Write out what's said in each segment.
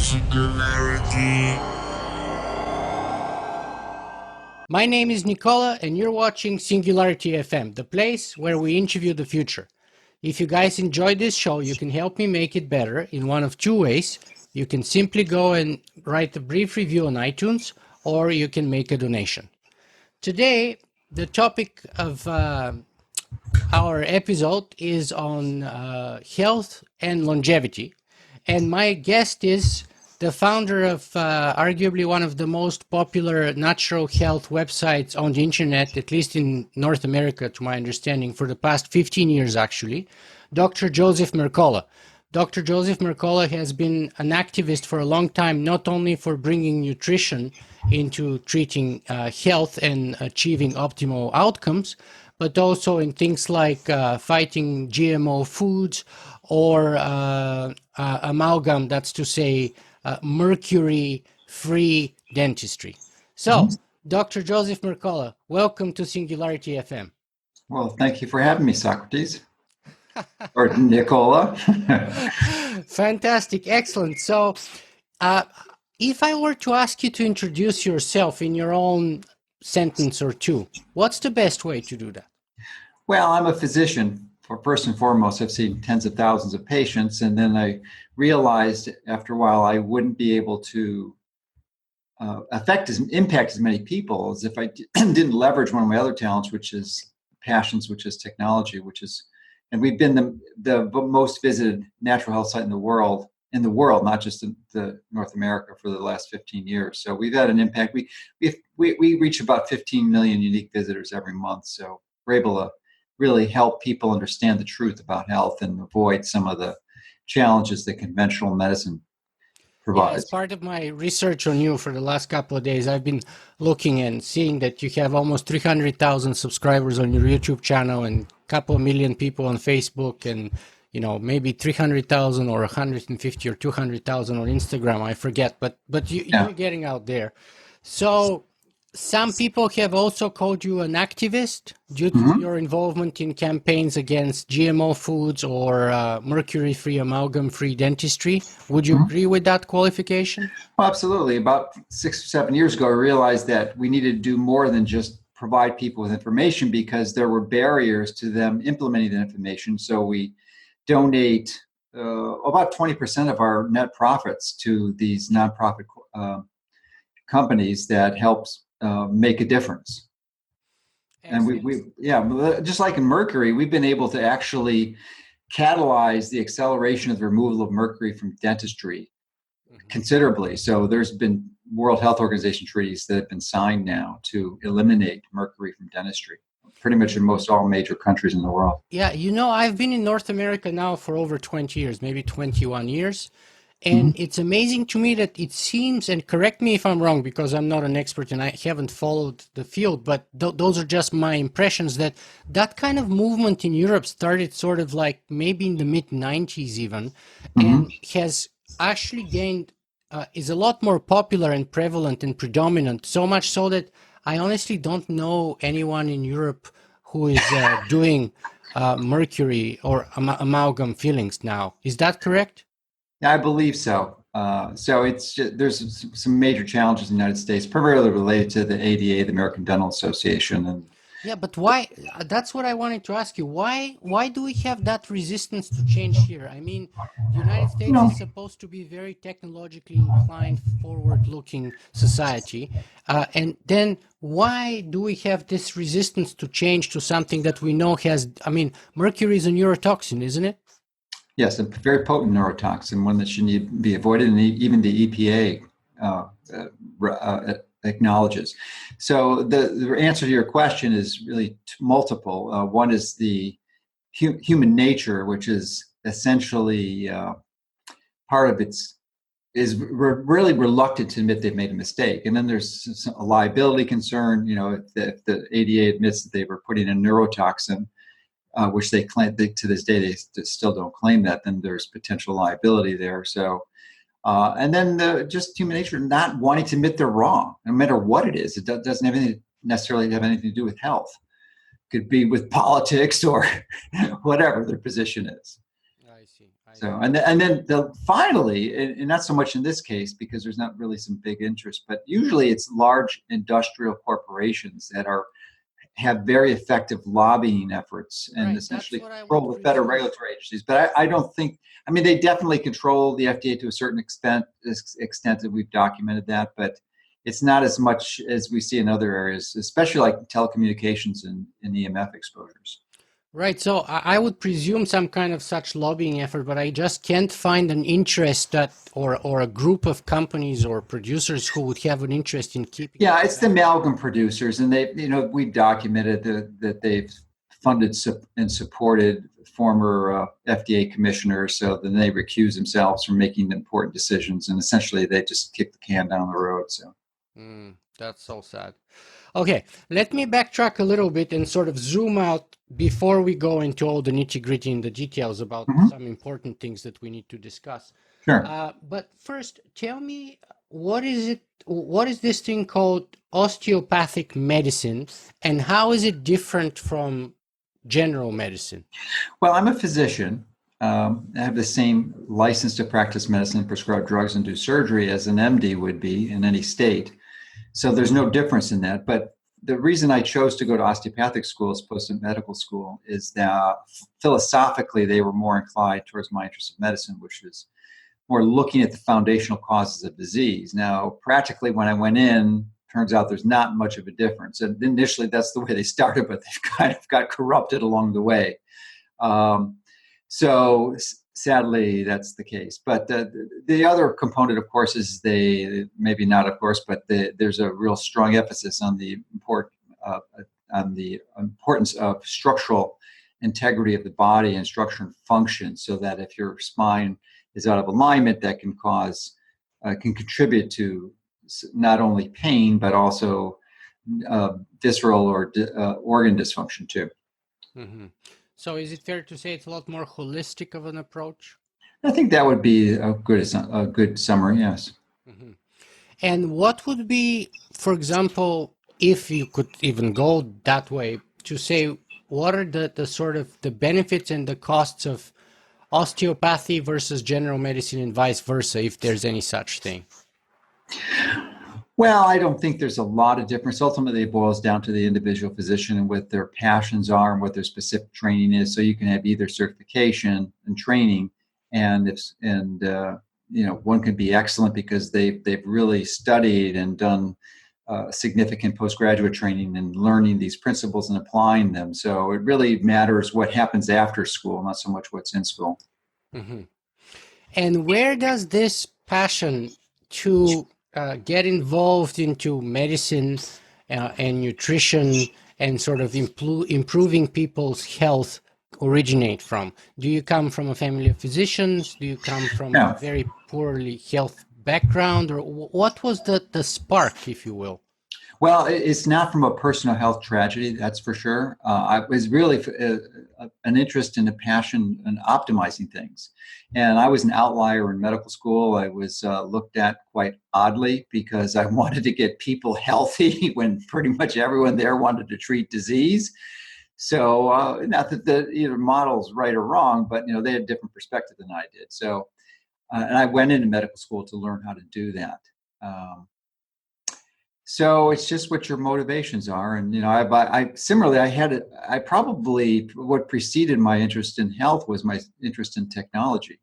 Singularity. My name is Nicola, and you're watching Singularity FM, the place where we interview the future. If you guys enjoyed this show, you can help me make it better in one of two ways. You can simply go and write a brief review on iTunes, or you can make a donation. Today, the topic of our episode is on health and longevity. And my guest is the founder of arguably one of the most popular natural health websites on the internet, at least in North America, to my understanding, for the past 15 years, actually, Dr. Joseph Mercola. Dr. Joseph Mercola has been an activist for a long time, not only for bringing nutrition into treating health and achieving optimal outcomes, but also in things like fighting GMO foods or amalgam, that's to say, mercury-free dentistry. So, Dr. Joseph Mercola, welcome to Singularity FM. Well, thank you for having me, Socrates. Or Nicola. Fantastic, excellent. So, if I were to ask you to introduce yourself in your own sentence or two, what's the best way to do that? Well, I'm a physician. First and foremost, I've seen tens of thousands of patients, and then I realized after a while I wouldn't be able to impact as many people as if I didn't leverage one of my other talents, which is passions, which is technology, and we've been the most visited natural health site in the world, not just in the North America, for the last 15 years. So we've had an impact. We reach about 15 million unique visitors every month. So we're able to really help people understand the truth about health and avoid some of the challenges that conventional medicine provides. Yeah, as part of my research on you for the last couple of days, I've been looking and seeing that you have almost 300,000 subscribers on your YouTube channel and a couple of million people on Facebook, and maybe 300,000 or 150 or 200,000 on Instagram. I forget, but you're getting out there. So some people have also called you an activist due to your involvement in campaigns against GMO foods or mercury-free, amalgam-free dentistry. Would you agree with that qualification? Well, absolutely. About 6 or 7 years ago, I realized that we needed to do more than just provide people with information, because there were barriers to them implementing that information. So we donate about 20% of our net profits to these nonprofit companies that helps make a difference. Excellent. And just like in mercury, we've been able to actually catalyze the acceleration of the removal of mercury from dentistry considerably. So there's been World Health Organization treaties that have been signed now to eliminate mercury from dentistry, pretty much in all major countries in the world. Yeah, I've been in North America now for over 20 years, maybe 21 years. And it's amazing to me that it seems, and correct me if I'm wrong, because I'm not an expert and I haven't followed the field, but those are just my impressions, that kind of movement in Europe started sort of like maybe in the mid-90s even, and has actually gained, is a lot more popular and prevalent and predominant, so much so that I honestly don't know anyone in Europe who is doing mercury or amalgam fillings now. Is that correct? Yeah, I believe so. So there's some major challenges in the United States, primarily related to the ADA, the American Dental Association. And yeah, but why? That's what I wanted to ask you. Why do we have that resistance to change here? I mean, the United States is supposed to be very technologically inclined, forward-looking society, and then why do we have this resistance to change to something that we know has? I mean, mercury is a neurotoxin, isn't it? Yes, a very potent neurotoxin, one that should be avoided, and even the EPA acknowledges. So the answer to your question is really multiple. One is the human nature, which is essentially part of is really reluctant to admit they've made a mistake. And then there's a liability concern. If the ADA admits that they were putting a neurotoxin, which they claim, to this day, they still don't claim that, then there's potential liability there. So, and then just human nature not wanting to admit they're wrong, no matter what it is. It doesn't necessarily have anything to do with health. It could be with politics or whatever their position is. I see. So, finally, and not so much in this case because there's not really some big interest, but usually it's large industrial corporations that have very effective lobbying efforts and Right, that's essentially what I control would the federal presume. regulatory agencies. But I don't think, I mean, they definitely control the FDA to a certain extent that we've documented that, but it's not as much as we see in other areas, especially like telecommunications and EMF exposures. Right, so I would presume some kind of such lobbying effort, but I just can't find an interest that, or a group of companies or producers who would have an interest in keeping Yeah, it it's the back. amalgam producers, and we documented that they've funded and supported former FDA commissioners, so then they recuse themselves from making important decisions, and essentially they just kick the can down the road. So, That's so sad. Okay, let me backtrack a little bit and sort of zoom out before we go into all the nitty gritty and the details about mhm, some important things that we need to discuss. sure. But first, tell me, what is it? What is this thing called osteopathic medicine, and how is it different from general medicine? Well, I'm a physician. I have the same license to practice medicine, prescribe drugs, and do surgery as an MD would be in any state. So there's no difference in that. But the reason I chose to go to osteopathic school as opposed to medical school is that philosophically they were more inclined towards my interest in medicine, which is more looking at the foundational causes of disease. Now, practically when I went in, turns out there's not much of a difference. And initially that's the way they started, but they've kind of got corrupted along the way. Um, so sadly, that's the case. But the other component, of course, is maybe not, of course, but there's a real strong emphasis uh, on the importance of structural integrity of the body and structure and function, so that if your spine is out of alignment, that can contribute to not only pain but also visceral or organ dysfunction too. Hmm. So is it fair to say it's a lot more holistic of an approach? I think that would be a good summary. Yes. Hmm. And what would be, for example, if you could even go that way, to say what are the sort of the benefits and the costs of osteopathy versus general medicine and vice versa, if there's any such thing? Well, I don't think there's a lot of difference. Ultimately, it boils down to the individual physician and what their passions are and what their specific training is. So you can have either certification and training, and one can be excellent because they've really studied and done significant postgraduate training and learning these principles and applying them. So it really matters what happens after school, not so much what's in school. Hmm. And where does this passion to get involved into medicine and nutrition and sort of improving people's health originate from? Do you come from a family of physicians? Do you come from a Yeah. very poorly health background? Or what was the spark, if you will? Well, it's not from a personal health tragedy, that's for sure. I was really an interest and a passion in optimizing things. And I was an outlier in medical school. I was looked at quite oddly because I wanted to get people healthy when pretty much everyone there wanted to treat disease. So, not that the model's right or wrong, but they had a different perspective than I did. So, and I went into medical school to learn how to do that. Um, so it's just what your motivations are, and I similarly I probably what preceded my interest in health was my interest in technology.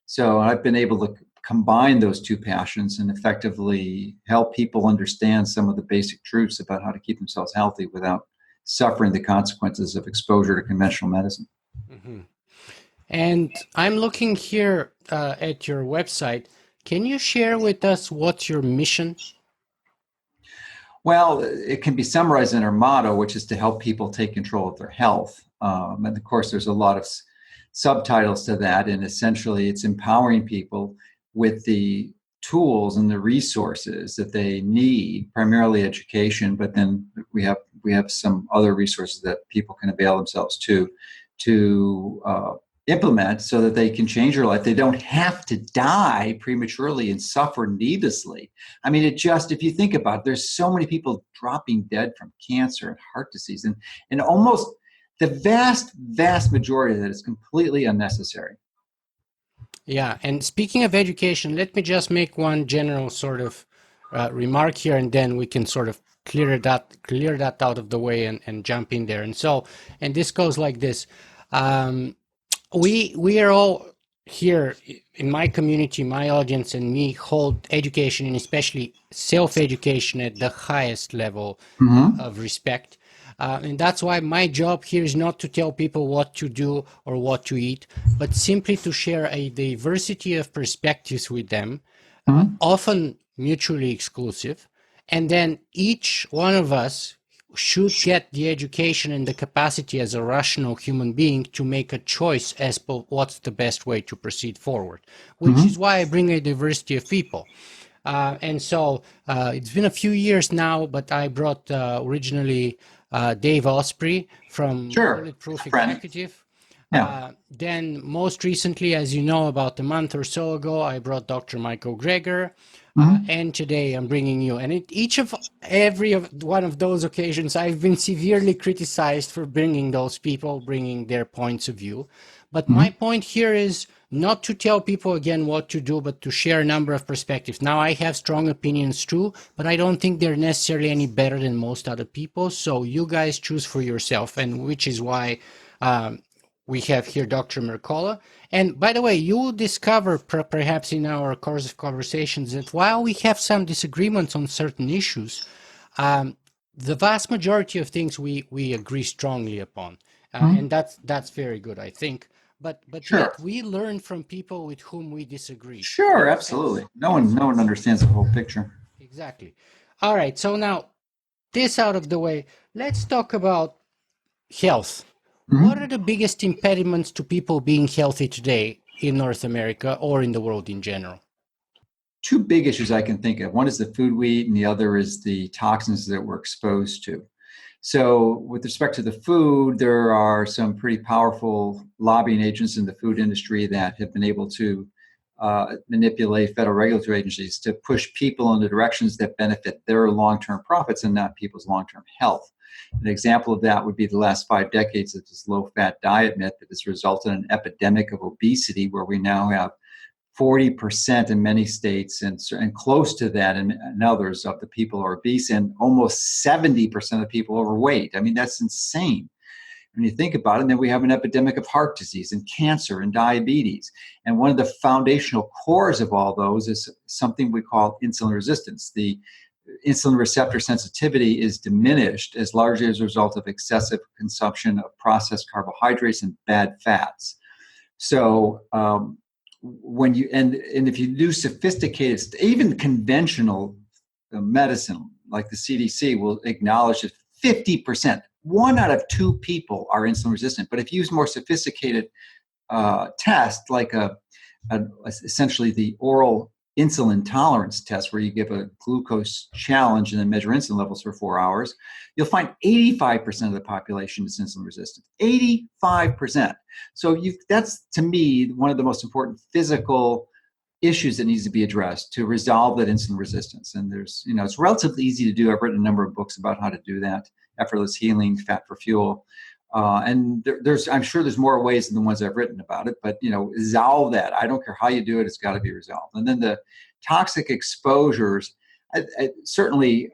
So I've been able to combine those two passions and effectively help people understand some of the basic truths about how to keep themselves healthy without suffering the consequences of exposure to conventional medicine. Hmm. And I'm looking here at your website. Can you share with us what's your mission? Well, it can be summarized in our motto, which is to help people take control of their health. And of course, there's a lot of subtitles to that. And essentially, it's empowering people with the tools and the resources that they need, primarily education, but then we have some other resources that people can avail themselves to implement so that they can change their life. They don't have to die prematurely and suffer needlessly. I mean, if you think about it, there's so many people dropping dead from cancer and heart disease, and almost the vast majority of that is completely unnecessary. Yeah, and speaking of education, let me just make one general sort of remark here, and then we can sort of clear that out of the way and jump in there. And so, and this goes like this: um, we are all here in my community, my audience, and me hold education and especially self-education at the highest level Hmm. of respect. And that's why my job here is not to tell people what to do or what to eat, but simply to share a diversity of perspectives with them, Hmm. often mutually exclusive. And then each one of us should get the education and the capacity as a rational human being to make a choice as to what's the best way to proceed forward, which is Hmm. why I bring a diversity of people. And so it's been a few years now, but I brought originally Dave Osprey from Sure. Bulletproof Friend. Executive. Yeah. Then, most recently, as you know, about a month or so ago, I brought Dr. Michael Greger. Hmm. And today I'm bringing you. And each of every of one of those occasions, I've been severely criticized for bringing those people, bringing their points of view. But my Hmm. point here is not to tell people again what to do, but to share a number of perspectives. Now, I have strong opinions too, but I don't think they're necessarily any better than most other people. So you guys choose for yourself, and which is why um, we have here Dr. Mercola. And by the way, you will discover perhaps in our course of conversations that while we have some disagreements on certain issues, um, the vast majority of things we agree strongly upon, and Hmm. that's very good, I think. But Sure. yet we learn from people with whom we disagree. Sure. And Absolutely. No and one, no so one understands the whole picture. exactly. All right. So now this out of the way, let's talk about health. What are Hmm. the biggest impediments to people being healthy today in North America or in the world in general? Two big issues I can think of. One is the food we eat, and the other is the toxins that we're exposed to. So, with respect to the food, there are some pretty powerful lobbying agents in the food industry that have been able to manipulate federal regulatory agencies to push people in the directions that benefit their long term profits and not people's long term health. An example of that would be the last 5 decades of this low fat diet myth that has resulted in an epidemic of obesity, where we now have 40% in many states and close to that in others of the people are obese, and almost 70% of people overweight. I mean, that's insane when you think about it. And then we have an epidemic of heart disease and cancer and diabetes. And one of the foundational cores of all those is something we call insulin resistance. The insulin receptor sensitivity is diminished as largely as a result of excessive consumption of processed carbohydrates and bad fats. So when you and if you do sophisticated, even conventional medicine like the CDC will acknowledge that 50%, 1 out of 2 people are insulin resistant. But if you use more sophisticated test like essentially the oral insulin tolerance test, where you give a glucose challenge and then measure insulin levels for 4 hours, you'll find 85% of the population is insulin resistant. 85%. So that's, to me, one of the most important physical issues that needs to be addressed to resolve that insulin resistance. And it's relatively easy to do. I've written a number of books about how to do that: effortless healing, fat for fuel. And I'm sure there's more ways than the ones I've written about it, but resolve that. I don't care how you do it; it's got to be resolved. And then the toxic exposures, certainly,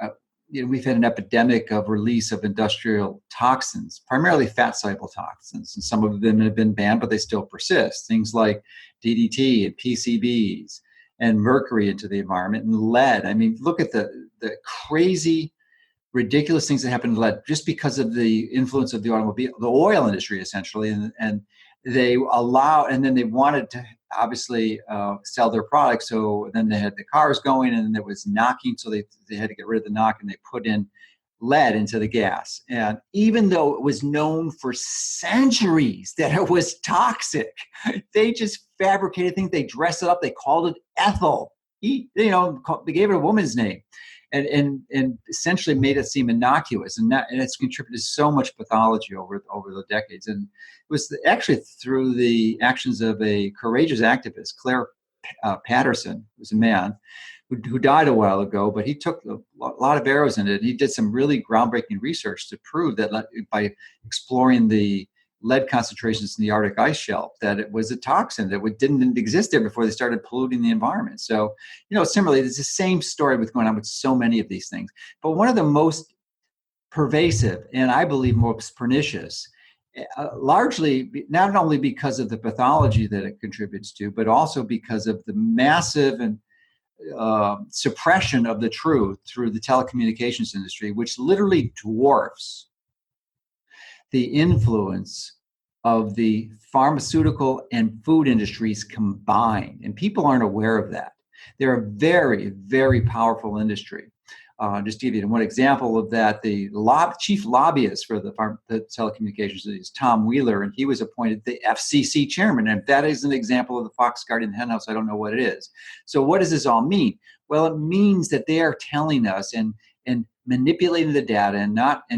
we've had an epidemic of release of industrial toxins, primarily fat soluble toxins, and some of them have been banned, but they still persist. Things like DDT and PCBs and mercury into the environment, and lead. I mean, look at the crazy, ridiculous things that happen to lead just because of the influence of the automobile, the oil industry, essentially. And they allow, and then they wanted to obviously sell their products. So then they had the cars going, and there was knocking. So they had to get rid of the knock, and they put in lead into the gas. And even though it was known for centuries that it was toxic, they just fabricated things. They dressed it up. They called it ethyl. They gave it a woman's name, and essentially made it seem innocuous, and it's contributed to so much pathology over the decades. And it was actually through the actions of a courageous activist, Claire Patterson, who was a man who died a while ago, but he took a lot of arrows in it. He did some really groundbreaking research to prove that by exploring the lead concentrations in the Arctic ice shelf, that it was a toxin that didn't exist there before they started polluting the environment. So, similarly, it's the same story with going on with so many of these things. But one of the most pervasive and I believe most pernicious, largely not only because of the pathology that it contributes to, but also because of the massive and suppression of the truth through the telecommunications industry, which literally dwarfs the influence of the pharmaceutical and food industries combined. And people aren't aware of that. They're a very, very powerful industry. Just to give you one example of that, the chief lobbyist for the telecommunications is Tom Wheeler, and he was appointed the FCC chairman. And if that is an example of the fox guarding the henhouse, I don't know what it is. So what does this all mean? Well, it means that they are telling us and manipulating the data and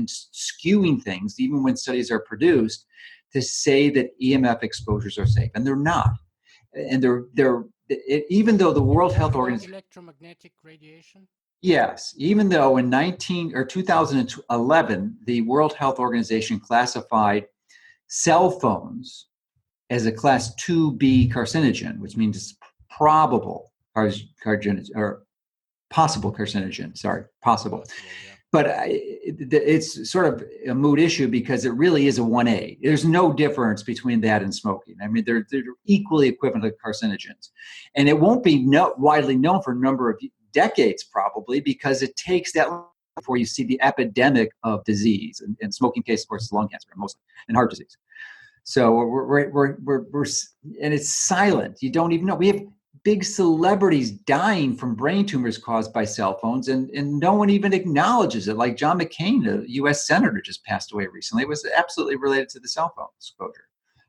skewing things, even when studies are produced, to say that EMF exposures are safe, and they're not. And even though the World Health Organization, electromagnetic radiation. Yes, even though in 2011, the World Health Organization classified cell phones as a class 2B carcinogen, which means it's probable carcinogen or possible carcinogen. Sorry, possible. But it's sort of a moot issue because it really is a 1A. There's no difference between that and smoking. I mean, they're equally equivalent carcinogens. And it won't be widely known for a number of decades probably, because it takes that long before you see the epidemic of disease. And smoking case, of course, is lung cancer mostly, and heart disease. So we're and it's silent. You don't even know. We have big celebrities dying from brain tumors caused by cell phones, and no one even acknowledges it. Like John McCain, the U.S. senator, just passed away recently. It was absolutely related to the cell phone exposure,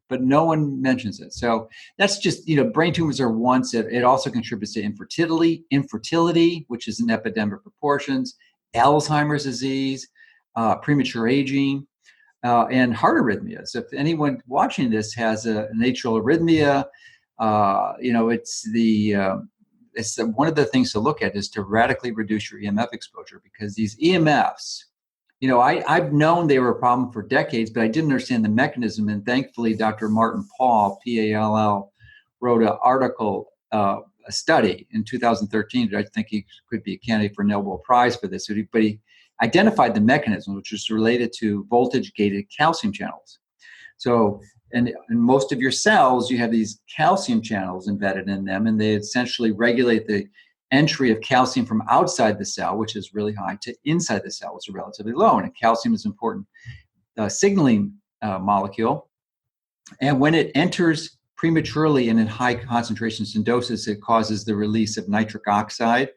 but no one mentions it. So that's just, brain tumors are once. It also contributes to infertility, which is in epidemic proportions, Alzheimer's disease, premature aging, and heart arrhythmias. If anyone watching this has an atrial arrhythmia, it's one of the things to look at is to radically reduce your EMF exposure, because these EMFs, I've known they were a problem for decades, but I didn't understand the mechanism. And thankfully, Dr. Martin Pall, Pall, wrote an article, a study in 2013. I think he could be a candidate for a Nobel Prize for this, but he identified the mechanism, which is related to voltage-gated calcium channels. So, and in most of your cells, you have these calcium channels embedded in them, and they essentially regulate the entry of calcium from outside the cell, which is really high, to inside the cell, which is relatively low. And calcium is an important signaling molecule. And when it enters prematurely and in high concentrations and doses, it causes the release of nitric oxide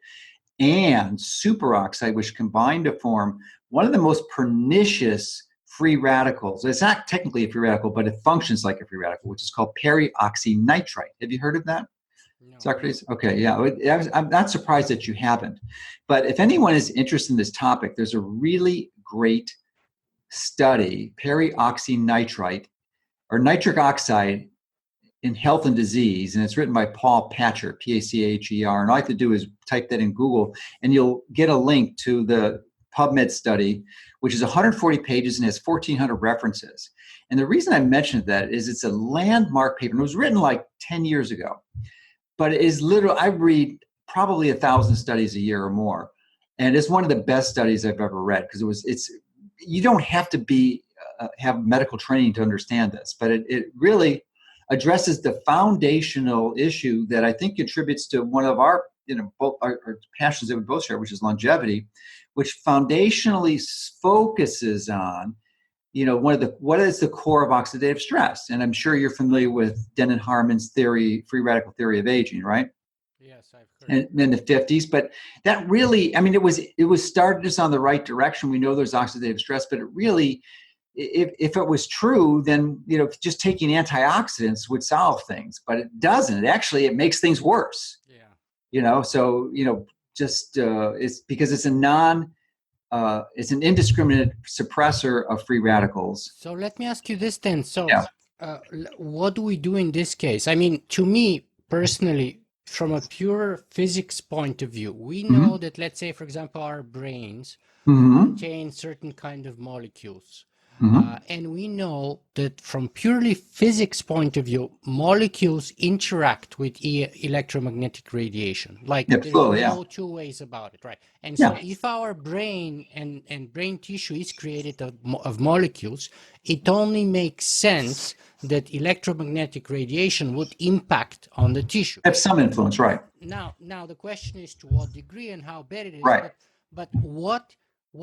and superoxide, which combine to form one of the most pernicious free radicals. It's not technically a free radical, but it functions like a free radical, which is called peroxynitrite. Have you heard of that, no. Socrates? Okay, yeah. I'm not surprised that you haven't. But if anyone is interested in this topic, there's a really great study, peroxynitrite, or nitric oxide in health and disease, and it's written by Paul Pacher, Pacher. And all I have to do is type that in Google, and you'll get a link to the PubMed study, which is 140 pages and has 1,400 references. And the reason I mentioned that is it's a landmark paper, and it was written like 10 years ago. But it is literally, I read probably 1,000 studies a year or more, and it's one of the best studies I've ever read, because you don't have to have medical training to understand this, but it really addresses the foundational issue that I think contributes to one of our, both our passions that we both share, which is longevity, which foundationally focuses on, what is the core of oxidative stress? And I'm sure you're familiar with Dennin Harmon's theory, free radical theory of aging, right? Yes, I've heard. In the 50s, but that really, it was started us on the right direction. We know there's oxidative stress, but it really, if it was true, then just taking antioxidants would solve things, but it doesn't. It makes things worse. Yeah. So it's because it's it's an indiscriminate suppressor of free radicals. So let me ask you this then. So, Yeah. what do we do in this case? I mean, to me personally, from a pure physics point of view, we know Mm-hmm. that, let's say, for example, our brains Mm-hmm. contain certain kind of molecules. Hmm. And we know that from purely physics point of view, molecules interact with electromagnetic radiation. Like there's Absolutely, yeah. no two ways about it, right? And so Yeah. if our brain and brain tissue is created of molecules, it only makes sense that electromagnetic radiation would impact on the tissue. Have some influence, right? Now the question is to what degree and how bad it is, Right. but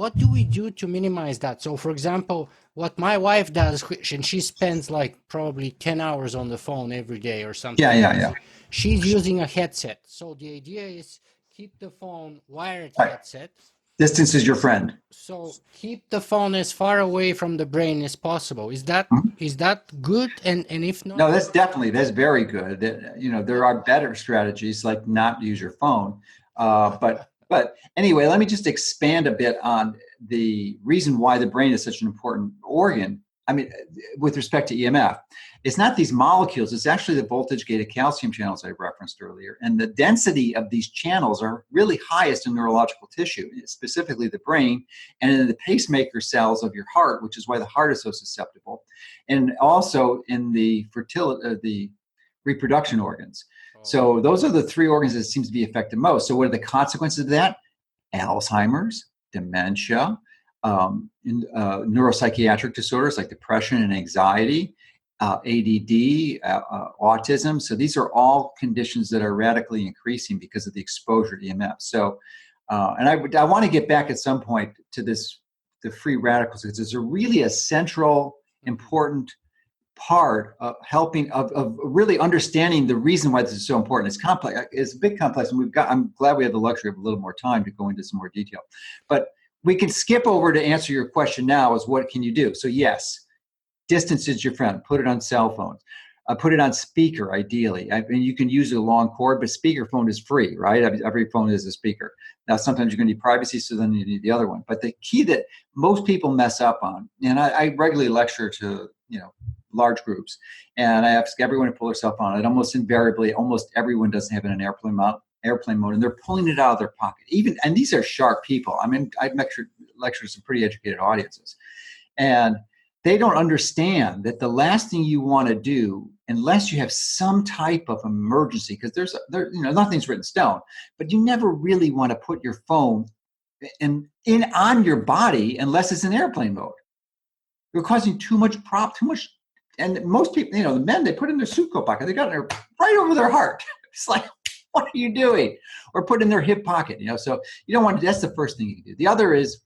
what do we do to minimize that? So for example, what my wife does, and she spends like probably 10 hours on the phone every day or Yeah, something yeah, yeah. crazy. She's using a headset. So the idea is keep the phone wired Right. headset. Distance is your friend. So keep the phone as far away from the brain as possible. Mhm. Is that good? And if not, No, that's very good. There what are better strategies like not use your phone. But anyway, let me just expand a bit on the reason why the brain is such an important organ. I mean, with respect to EMF, it's not these molecules, it's actually the voltage gated calcium channels I referenced earlier. And the density of these channels are really highest in neurological tissue, specifically the brain and in the pacemaker cells of your heart, which is why the heart is so susceptible, and also in the fertility, the reproduction organs. oh, So those are the three organs that seems to be affected most. So what are the consequences of that? Alzheimer's, dementia, neuropsychiatric disorders like depression and anxiety, ADD, autism. So these are all conditions that are radically increasing because of the exposure to EMF. So, and I want to get back at some point to the free radicals, because it's really a central, mhm. important part of helping of really understanding the reason why this is so important. It's complex. It's a big complex, and I'm glad we have the luxury of a little more time to go into some more detail. But we can skip over to answer your question now. Is what can you do? So yes, distance is your friend. Put it on cell phones. Put it on speaker, ideally. I mean, you can use a long cord, but speakerphone is free, right? Every phone is a speaker. Now, sometimes you're going to need privacy, so then you need the other one. But the key that most people mess up on, and I regularly lecture to large groups, and I ask everyone to pull their cell phone. And almost invariably, almost everyone doesn't have it in airplane mode, and they're pulling it out of their pocket. And these are sharp people. I mean, I've lectured some pretty educated audiences, and they don't understand that the last thing you want to do, unless you have some type of emergency, because nothing's written in stone, but you never really want to put your phone in on your body unless it's in airplane mode. You're causing too much. And most people, the men, they put in their suit coat pocket. They got it right over their heart. It's like, what are you doing? Or put in their hip pocket. So you don't want to. That's the first thing you can do. The other is,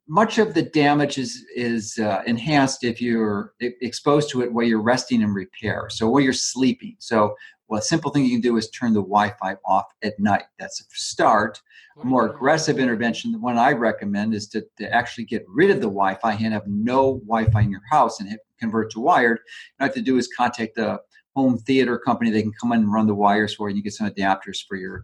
much of the damage is enhanced if you're exposed to it while you're resting and repair. So while you're sleeping. So a simple thing you can do is turn the Wi-Fi off at night. That's a start. A Put it more on wired. aggressive intervention, the one I recommend, is to actually get rid of the Wi-Fi and have no Wi-Fi in your house and convert to wired. What you have to do is contact the home theater company. They can come in and run the wires for you. And you get some adapters for your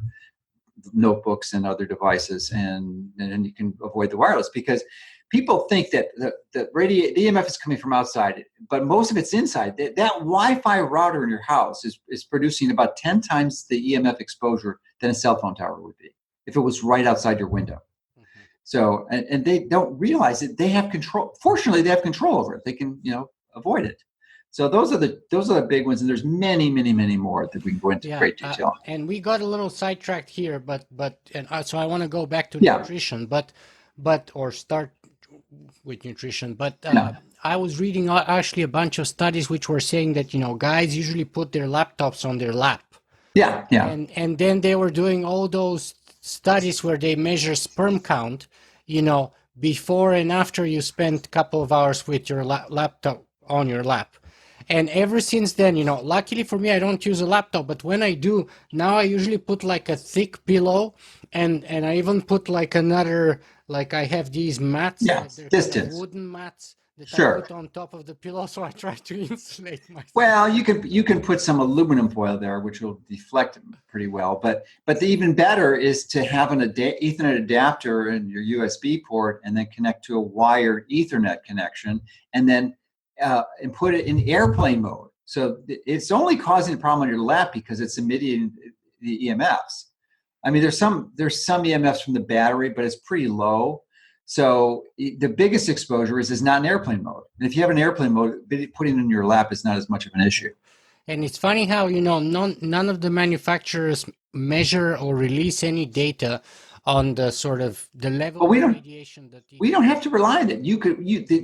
notebooks and other devices, and then you can avoid the wireless, because people think that the EMF is coming from outside, but most of it's inside. That Wi-Fi router in your house is producing about 10 times the EMF exposure than a cell phone tower would be if it was right outside your window. Mhm. So, and they don't realize that they have control. Fortunately, they have control over it. They can, avoid it. So those are the big ones, and there's many, many, many more that we can go into Yeah, great detail. and we got a little sidetracked here, but so I want to go back to Yeah, nutrition, or start with nutrition. But yeah, I was reading actually a bunch of studies which were saying that guys usually put their laptops on their lap, yeah, yeah. and then they were doing all those studies where they measure sperm count, before and after you spend a couple of hours with your laptop on your lap. And ever since then, luckily for me, I don't use a laptop, but when I do, now I usually put like a thick pillow, and I even put like another, like I have these mats, Yeah, they're kind of distance. wooden mats that I Sure. put on top of the pillow, so I try to insulate myself. Well, you can put some aluminum foil there, which will deflect pretty well. But the even better is to have an Ethernet adapter in your USB port, and then connect to a wired Ethernet connection, and then and put it in airplane mode. So it's only causing a problem on your lap because it's emitting the EMFs. I mean, there's some EMFs from the battery, but it's pretty low. So the biggest exposure is not in airplane mode. And if you have an airplane mode, putting it in your lap is not as much of an issue. And it's funny how, none of the manufacturers measure or release any data on the sort of the level But of radiation that we each don't have person. to rely on it.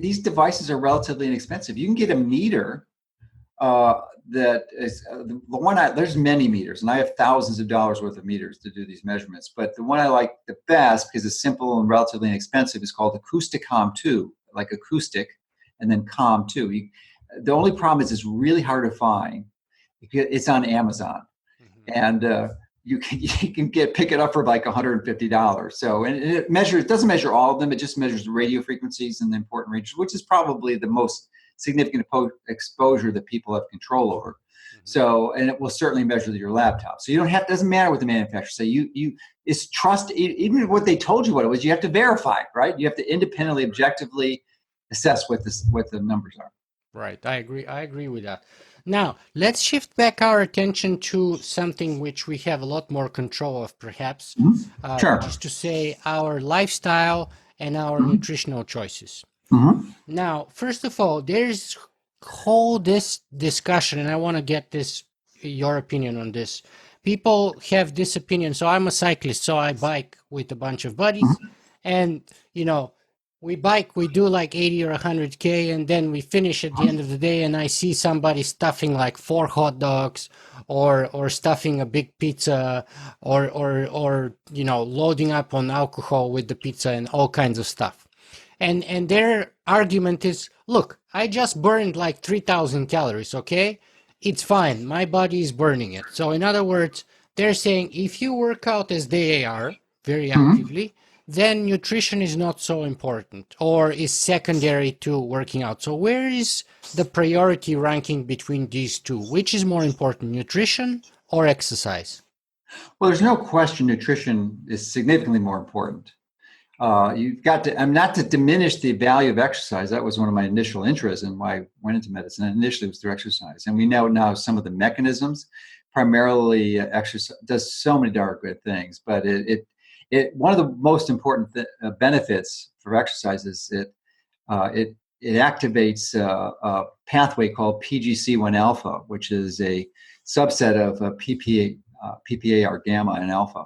These devices are relatively inexpensive. You can get a meter uh, that is the one there's many meters, and I have thousands of dollars worth of meters to do these measurements. But the one I like the best because it's simple and relatively inexpensive is called Acousticom 2, like acoustic, and then Com 2. The only problem is it's really hard to find. It's on Amazon, Mhm. and you can pick it up for like $150. So and it doesn't measure all of them. It just measures the radio frequencies and the important ranges, which is probably the most significant exposure that people have control over. Mhm. So and it will certainly measure your laptop. So you don't have, doesn't matter what the manufacturer say. It's trust, even what they told you what it was. You have to verify it, right? You have to independently, objectively assess what the numbers are. Right, I agree. I agree with that. Now, let's shift back our attention to something which we have a lot more control of, perhaps, Mm-hmm. Sure. which is to say our lifestyle and our Mm-hmm. nutritional choices. Mm-hmm. Now, first of all, there's whole this discussion, and I want to get this your opinion on this. People have this opinion. So I'm a cyclist, so I bike with a bunch of buddies, and you know, we bike, we do like 80 or 100K, and then we finish at the end of the day, and I see somebody stuffing like 4 hot dogs, or stuffing a big pizza, or loading up on alcohol with the pizza and all kinds of stuff. And their argument is, look, I just burned like 3,000 calories, okay? It's fine. My body is burning it. So in other words, they're saying if you work out as they are, very Mm-hmm. actively, then nutrition is not so important or is secondary to working out. So where is the priority ranking between these two? Which is more important, nutrition or exercise? Well, there's no question nutrition is significantly more important. You've got to, I'm not to diminish the value of exercise. That was one of my initial interests in why I went into medicine. And initially, it was through exercise. And we know now some of the mechanisms. Primarily, exercise does so many darn good things, but one of the most important benefits for exercise is it activates a pathway called PGC1 alpha, which is a subset of PPAR gamma and alpha,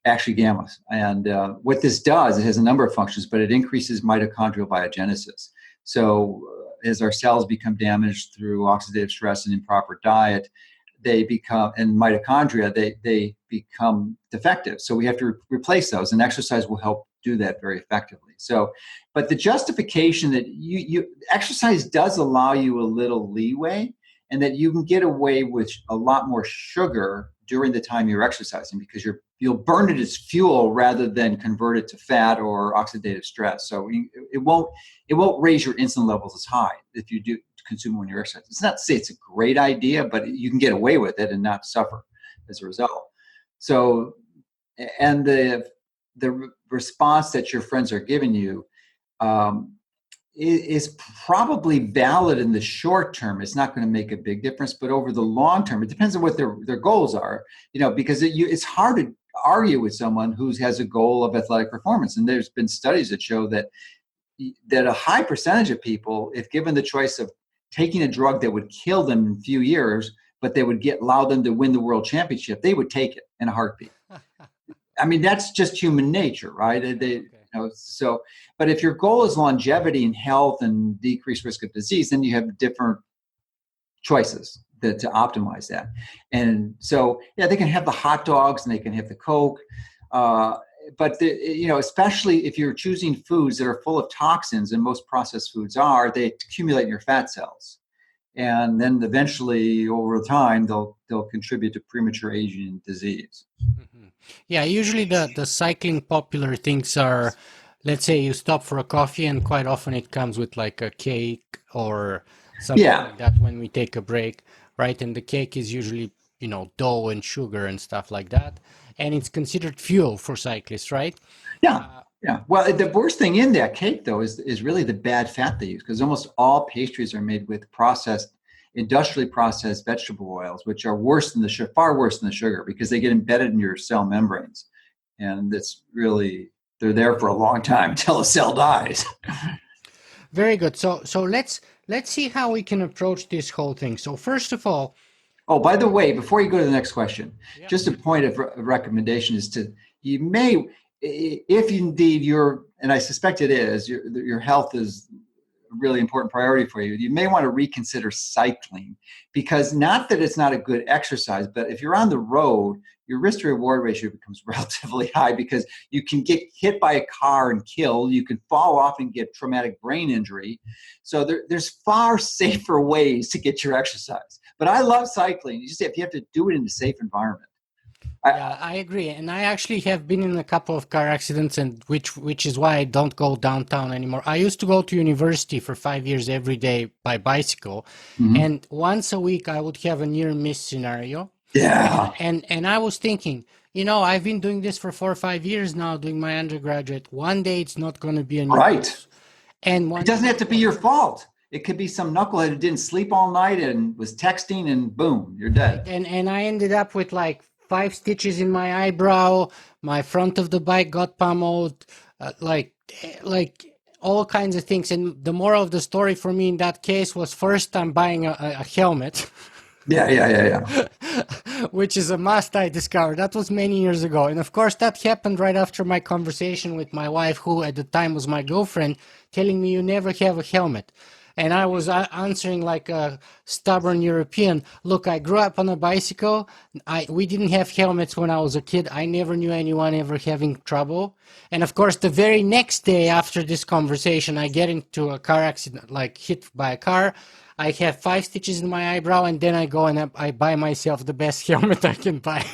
actually gamma. And what this does, it has a number of functions, but it increases mitochondrial biogenesis. So as our cells become damaged through oxidative stress and improper diet, they become, and mitochondria, they become defective. So we have to replace those, and exercise will help do that very effectively. So, but the justification that you exercise does allow you a little leeway, and that you can get away with a lot more sugar during the time you're exercising because you'll burn it as fuel rather than convert it to fat or oxidative stress. So it won't raise your insulin levels as high if you do consume when you're exercising. It's not to say it's a great idea, but you can get away with it and not suffer as a result. So, and the response that your friends are giving you um, is probably valid in the short term. It's not going to make a big difference, but over the long term, it depends on what their goals are. Because it's hard to argue with someone who has a goal of athletic performance, and there's been studies that show that a high percentage of people, if given the choice of taking a drug that would kill them in a few years, but they would allow them to win the world championship, they would take it in a heartbeat. I mean, that's just human nature, right? Yeah, okay. So, but if your goal is longevity and health and decreased risk of disease, then you have different choices to optimize that. And so, yeah, they can have the hot dogs and they can have the Coke. But especially if you're choosing foods that are full of toxins, and most processed foods are, they accumulate in your fat cells, and then eventually, over time, they'll contribute to premature aging and disease. Mhm. Yeah, usually the cycling popular things are, let's say you stop for a coffee, and quite often it comes with like a cake or something Yeah, like that when we take a break, right? And the cake is usually, dough and sugar and stuff like that, and it's considered fuel for cyclists, right? yeah, Uh, yeah. Well, the worst thing in that cake, though, is really the bad fat they use, because almost all pastries are made with industrially processed vegetable oils, which are worse than far worse than the sugar, because they get embedded in your cell membranes, and it's really they're there for a long time until a cell dies. Very good. So let's see how we can approach this whole thing. So first of all, Oh, by the way, before you go to the next question, yeah, just a point of recommendation is to, you may, if indeed you're, and I suspect it is, your health is a really important priority for you, you may want to reconsider cycling, because not that it's not a good exercise, but if you're on the road, your risk to reward ratio becomes relatively high, because you can get hit by a car and killed, you can fall off and get traumatic brain injury. So there's far safer ways to get your exercise. But I love cycling. You just have to do it in a safe environment. yeah, I agree. And I actually have been in a couple of car accidents, and which is why I don't go downtown anymore. I used to go to university for 5 years every day by bicycle, Mhm. and once a week I would have a near miss scenario. And Yeah, and I was thinking, I've been doing this for 4 or 5 years now, doing my undergraduate. One day it's not going to be a near right. miss, and It one doesn't day have to be your fault. It could be some knucklehead who didn't sleep all night and was texting, and boom, you're right, dead. and I ended up with like 5 stitches in my eyebrow. My front of the bike got pummeled, like all kinds of things. And the moral of the story for me in that case was, first I'm buying a helmet. Yeah, yeah, yeah, yeah. Which is a must, I discovered. That was many years ago. And of course, that happened right after my conversation with my wife, who at the time was my girlfriend, telling me you never have a helmet. And I was answering like a stubborn European. Look, I grew up on a bicycle. We didn't have helmets when I was a kid. I never knew anyone ever having trouble. And of course, the very next day after this conversation, I get into a car accident, like hit by a car. I have 5 stitches in my eyebrow, and then I go and I buy myself the best helmet I can buy.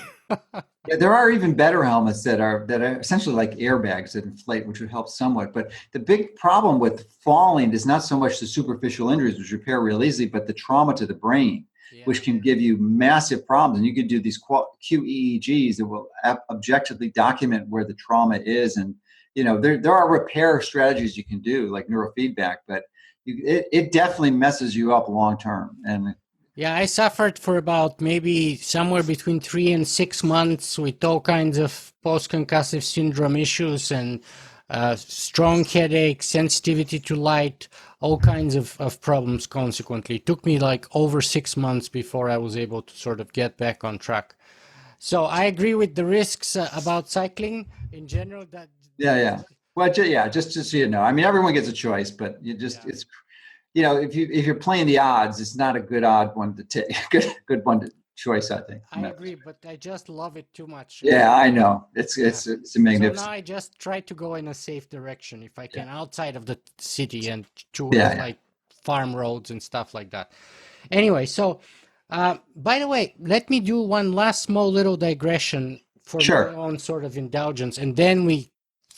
Yeah, there are even better helmets that are essentially like airbags that inflate, which would help somewhat. But the big problem with falling is not so much the superficial injuries, which repair real easily, but the trauma to the brain, Yeah. which can give you massive problems. And you can do these QEEGs that will objectively document where the trauma is. And there are repair strategies you can do, like neurofeedback, but it definitely messes you up long term. And Yeah, I suffered for about maybe somewhere between 3 and 6 months with all kinds of post-concussive syndrome issues and strong headache, sensitivity to light, all kinds of problems consequently. It took me like over 6 months before I was able to sort of get back on track. So I agree with the risks about cycling in general. That yeah, yeah. Well, yeah, just so you know, I mean, everyone gets a choice, but yeah. it's if you're playing the odds, it's not a good odd one to take. Good one to choice, I think. I agree, but I just love it too much. Yeah, I know. It's Yeah. it's it's a So now magnificent. I just try to go in a safe direction if I Yeah, can, outside of the city and towards yeah, like farm roads and stuff like that. Anyway, so by the way, let me do one last small little digression for my sure. own sort of indulgence, and then we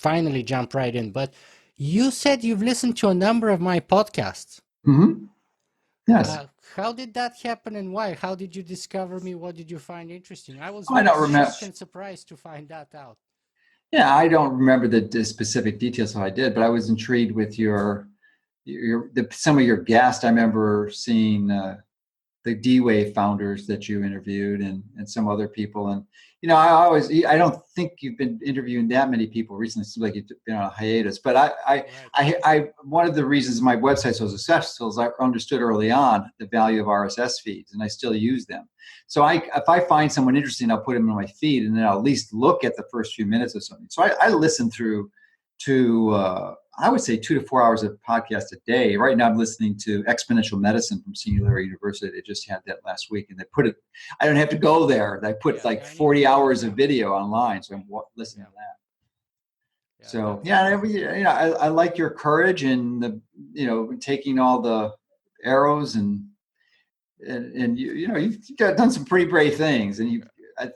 finally jump right in. But you said you've listened to a number of my podcasts. Hmm. Yes. How did that happen and why? How did you discover me? What did you find interesting? I was I very don't remember. shocked and surprised to find that out. Yeah, I don't remember the specific details how I did, but I was intrigued with some of your guests. I remember seeing the D-Wave founders that you interviewed, and some other people. And I don't think you've been interviewing that many people recently. It seems like you've been on a hiatus. But Right. one of the reasons my website's so successful is I understood early on the value of RSS feeds, and I still use them. So if I find someone interesting, I'll put them in my feed, and then I'll at least look at the first few minutes of something. So I listen through to I would say 2 to 4 hours of podcast a day. Right now, I'm listening to Exponential Medicine from Singularity University. They just had that last week, and they put it. I don't have to go there. They put Yeah, like yeah, I need to 40 write it hours of down. video online, so I'm listening Yeah, to that. yeah, So that's yeah, I like your courage and taking all the arrows, and you've done some pretty brave things, and I,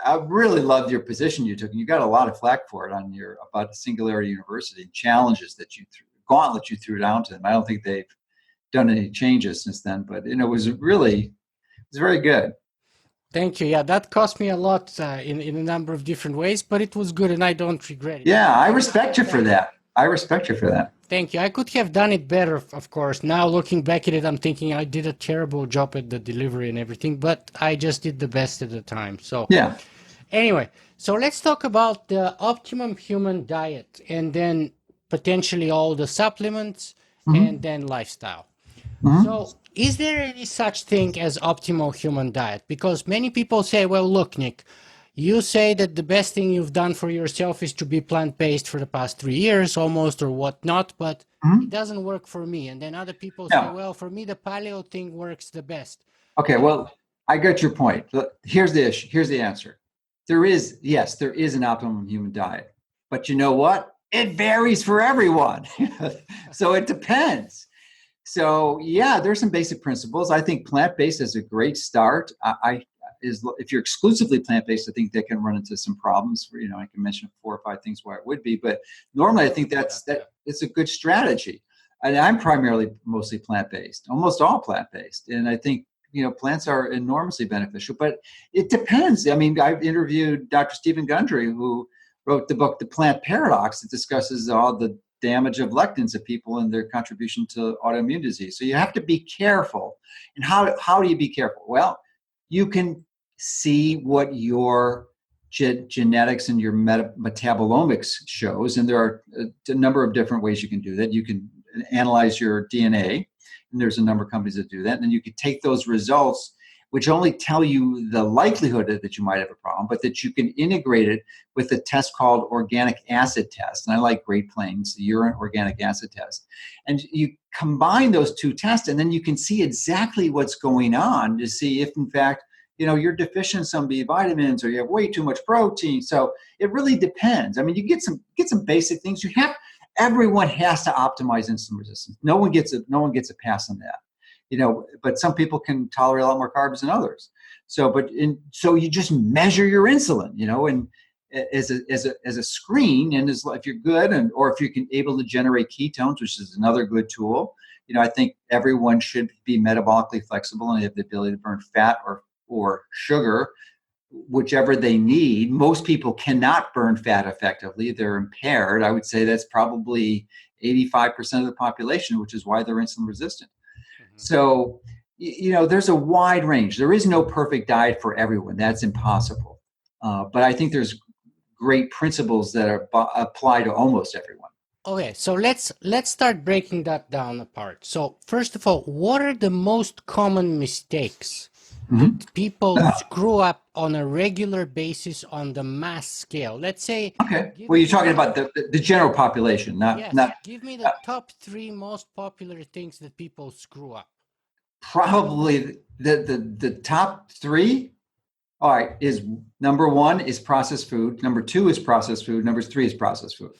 I really loved your position you took, and you got a lot of flack for it on your about Singularity University and challenges that gauntlet you threw down to them. I don't think they've done any changes since then, but it was very good. Thank you. Yeah, that cost me a lot in a number of different ways, but it was good, and I don't regret it. Yeah, I I could respect have you for done. that. I respect you for that. Thank you. I could have done it better, of course. Now looking back at it, I'm thinking I did a terrible job at the delivery and everything, but I just did the best at the time. So Yeah. Anyway, so let's talk about the optimum human diet and then potentially all the supplements and Hmm. then lifestyle. Hmm. So, is there any such thing as optimal human diet? Because many people say, well, look, Nick, you say that the best thing you've done for yourself is to be plant-based for the past 3 years almost or whatnot, but it Hmm. doesn't work for me. And then other people say, No. well, for me, the paleo thing works the best. Okay. Uh, Well, I got your point. Here's the issue. Here's the answer. There is, yes, there is an optimum human diet, but you know what? It varies for everyone. So it depends. So yeah, there's some basic principles. I think plant-based is a great start. I is if you're exclusively plant-based, I think that can run into some problems. I can mention 4 or 5 things why it would be, but normally I think that yeah. it's a good strategy. And I'm primarily mostly plant-based, almost all plant-based, and I think plants are enormously beneficial. But it depends. I mean, I've interviewed Dr. Stephen Gundry, who wrote the book The Plant Paradox, that discusses all the damage of lectins of people and their contribution to autoimmune disease. So you have to be careful. And how do you be careful? Well, you can see what your genetics and your metabolomics shows, and there are a number of different ways you can do that. You can analyze your DNA, and there's a number of companies that do that. And then you can take those results, which only tell you the likelihood that you might have a problem, but that you can integrate it with a test called organic acid test. And I like Great Plains, the urine organic acid test. And you combine those two tests, and then you can see exactly what's going on to see if, in fact, you're deficient in some B vitamins or you have way too much protein. So it really depends. I mean, you get some basic things. Everyone has to optimize insulin resistance. No one gets a pass on that. But some people can tolerate a lot more carbs than others. So you just measure your insulin, and as a screen, and if you're good, or if you can able to generate ketones, which is another good tool. I think everyone should be metabolically flexible and have the ability to burn fat or sugar, whichever they need. Most people cannot burn fat effectively; they're impaired. I would say that's probably 85% of the population, which is why they're insulin resistant. Mhm. So, there's a wide range. There is no perfect diet for everyone. That's impossible. But I think there's great principles that apply to almost everyone. Okay, so let's start breaking that down apart. So first of all, what are the most common mistakes Mm-hmm. that people screw up on a regular basis on the mass scale? Let's say, Okay. give Well, me you're the talking top, about the general population, not yes, not give me the uh, top three most popular things that people screw up. probably the top three. All right, is number one is processed food. Number two is processed food. Number three is processed food.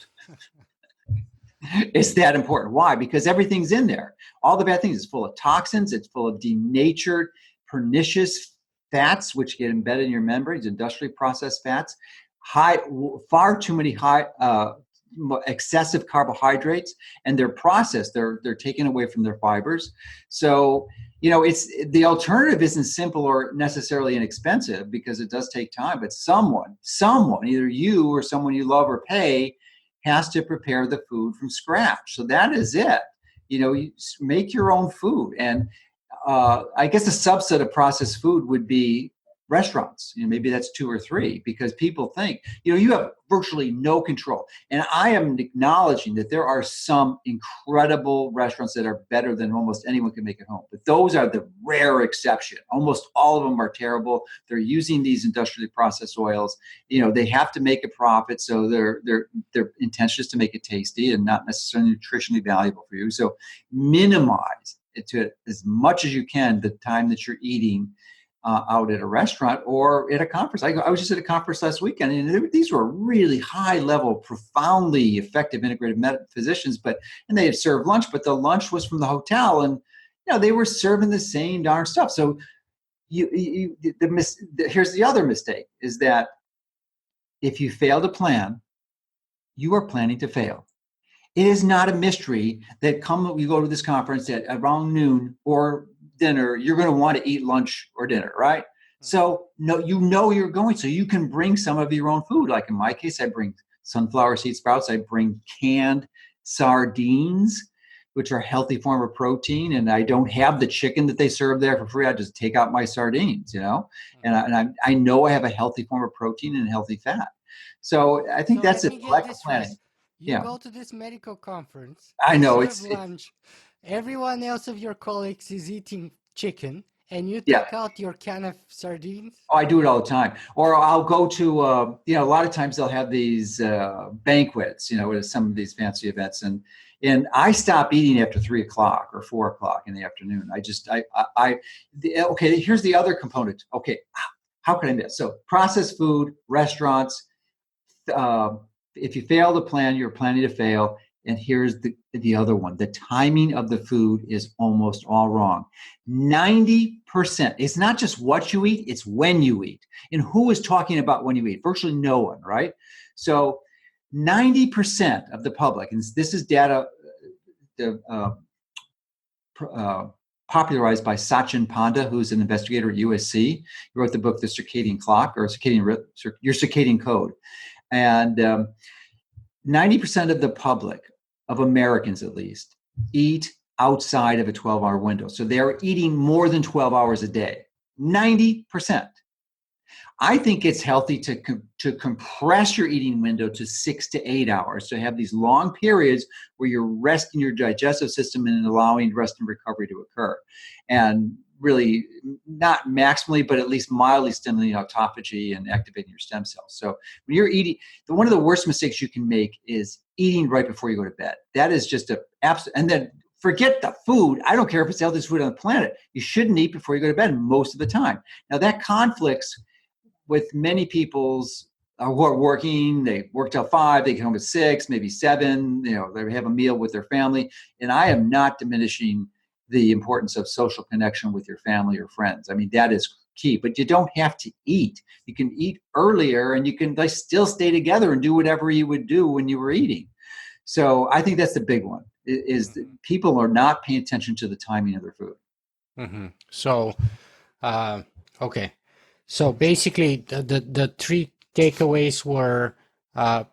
It's that important. Why? Because everything's in there. All the bad things. It's full of toxins. It's full of denatured, pernicious fats, which get embedded in your membranes, industrially processed fats. Far too many excessive carbohydrates, and they're processed. They're taken away from their fibers. So it's the alternative isn't simple or necessarily inexpensive because it does take time. But someone, either you or someone you love or pay, has to prepare the food from scratch. So that is it. You make your own food. And I guess a subset of processed food would be restaurants. Maybe that's two or three, because people think, you have virtually no control. And I am acknowledging that there are some incredible restaurants that are better than almost anyone can make at home. But those are the rare exception. Almost all of them are terrible. They're using these industrially processed oils. They have to make a profit, so their intention is to make it tasty and not necessarily nutritionally valuable for you. So minimize it to as much as you can the time that you're eating out at a restaurant or at a conference. I was just at a conference last weekend, and these were really high level, profoundly effective integrative physicians, and they had served lunch, but the lunch was from the hotel, and they were serving the same darn stuff. So here's the other mistake, is that if you fail to plan, you are planning to fail. It is not a mystery that you go to this conference at around noon or dinner, you're going to want to eat lunch or dinner, right? Mhm. So no, you're going, so you can bring some of your own food. Like in my case, I bring sunflower seed sprouts. I bring canned sardines, which are a healthy form of protein, and I don't have the chicken that they serve there for free. I just take out my sardines, I know I have a healthy form of protein and healthy fat. So I think So that's let it. me get Molecular this right. planning. You Yeah, go to this medical conference, I you know serve it's lunch, everyone else of your colleagues is eating chicken, and you yeah. take out your can of sardines? Oh, I do it all the time. Or I'll go to, a lot of times they'll have these banquets, with some of these fancy events, and I stop eating after 3 o'clock or 4 o'clock in the afternoon. Okay. Here's the other component. Okay, how can I miss? So processed food, restaurants. Uh, if you fail to plan, you're planning to fail. And here's the other one. The timing of the food is almost all wrong. 90%. It's not just what you eat, it's when you eat. And who is talking about when you eat? Virtually no one, right? So 90% of the public, and this is data uh, uh, popularized by Sachin Panda, who's an investigator at USC. He wrote the book, The Circadian Clock, or Your Circadian Code. And 90% of the public, of Americans at least, eat outside of a 12-hour window. So they're eating more than 12 hours a day. 90%. I think it's healthy to compress your eating window to 6 to 8 hours, to have these long periods where you're resting your digestive system and allowing rest and recovery to occur. And really not maximally, but at least mildly stimulating autophagy and activating your stem cells. So when you're eating, one of the worst mistakes you can make is eating right before you go to bed. That is just a absolute, and then forget the food. I don't care if it's the healthiest food on the planet. You shouldn't eat before you go to bed most of the time. Now that conflicts with many people's who are working. They work till 5, they get home at 6, maybe 7, they have a meal with their family. And I am not diminishing the importance of social connection with your family or friends. I mean, that is key, but you don't have to eat. You can eat earlier and you can still stay together and do whatever you would do when you were eating. So I think that's the big one, is that people are not paying attention to the timing of their food. So, okay. So basically, the three takeaways were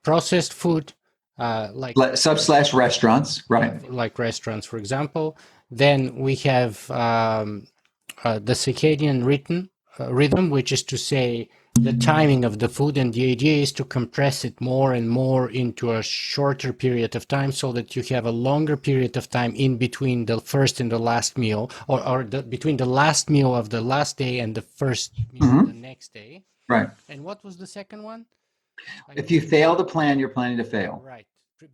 processed food, like Sub/slash restaurants, right? like restaurants, for example. Then we have the circadian rhythm, which is to say the timing of the food, and the idea is to compress it more and more into a shorter period of time, so that you have a longer period of time in between the first and the last meal, or between the last meal of the last day and the first meal of the next day. Right. And what was the second one? If you fail to plan, you're planning to fail. Right.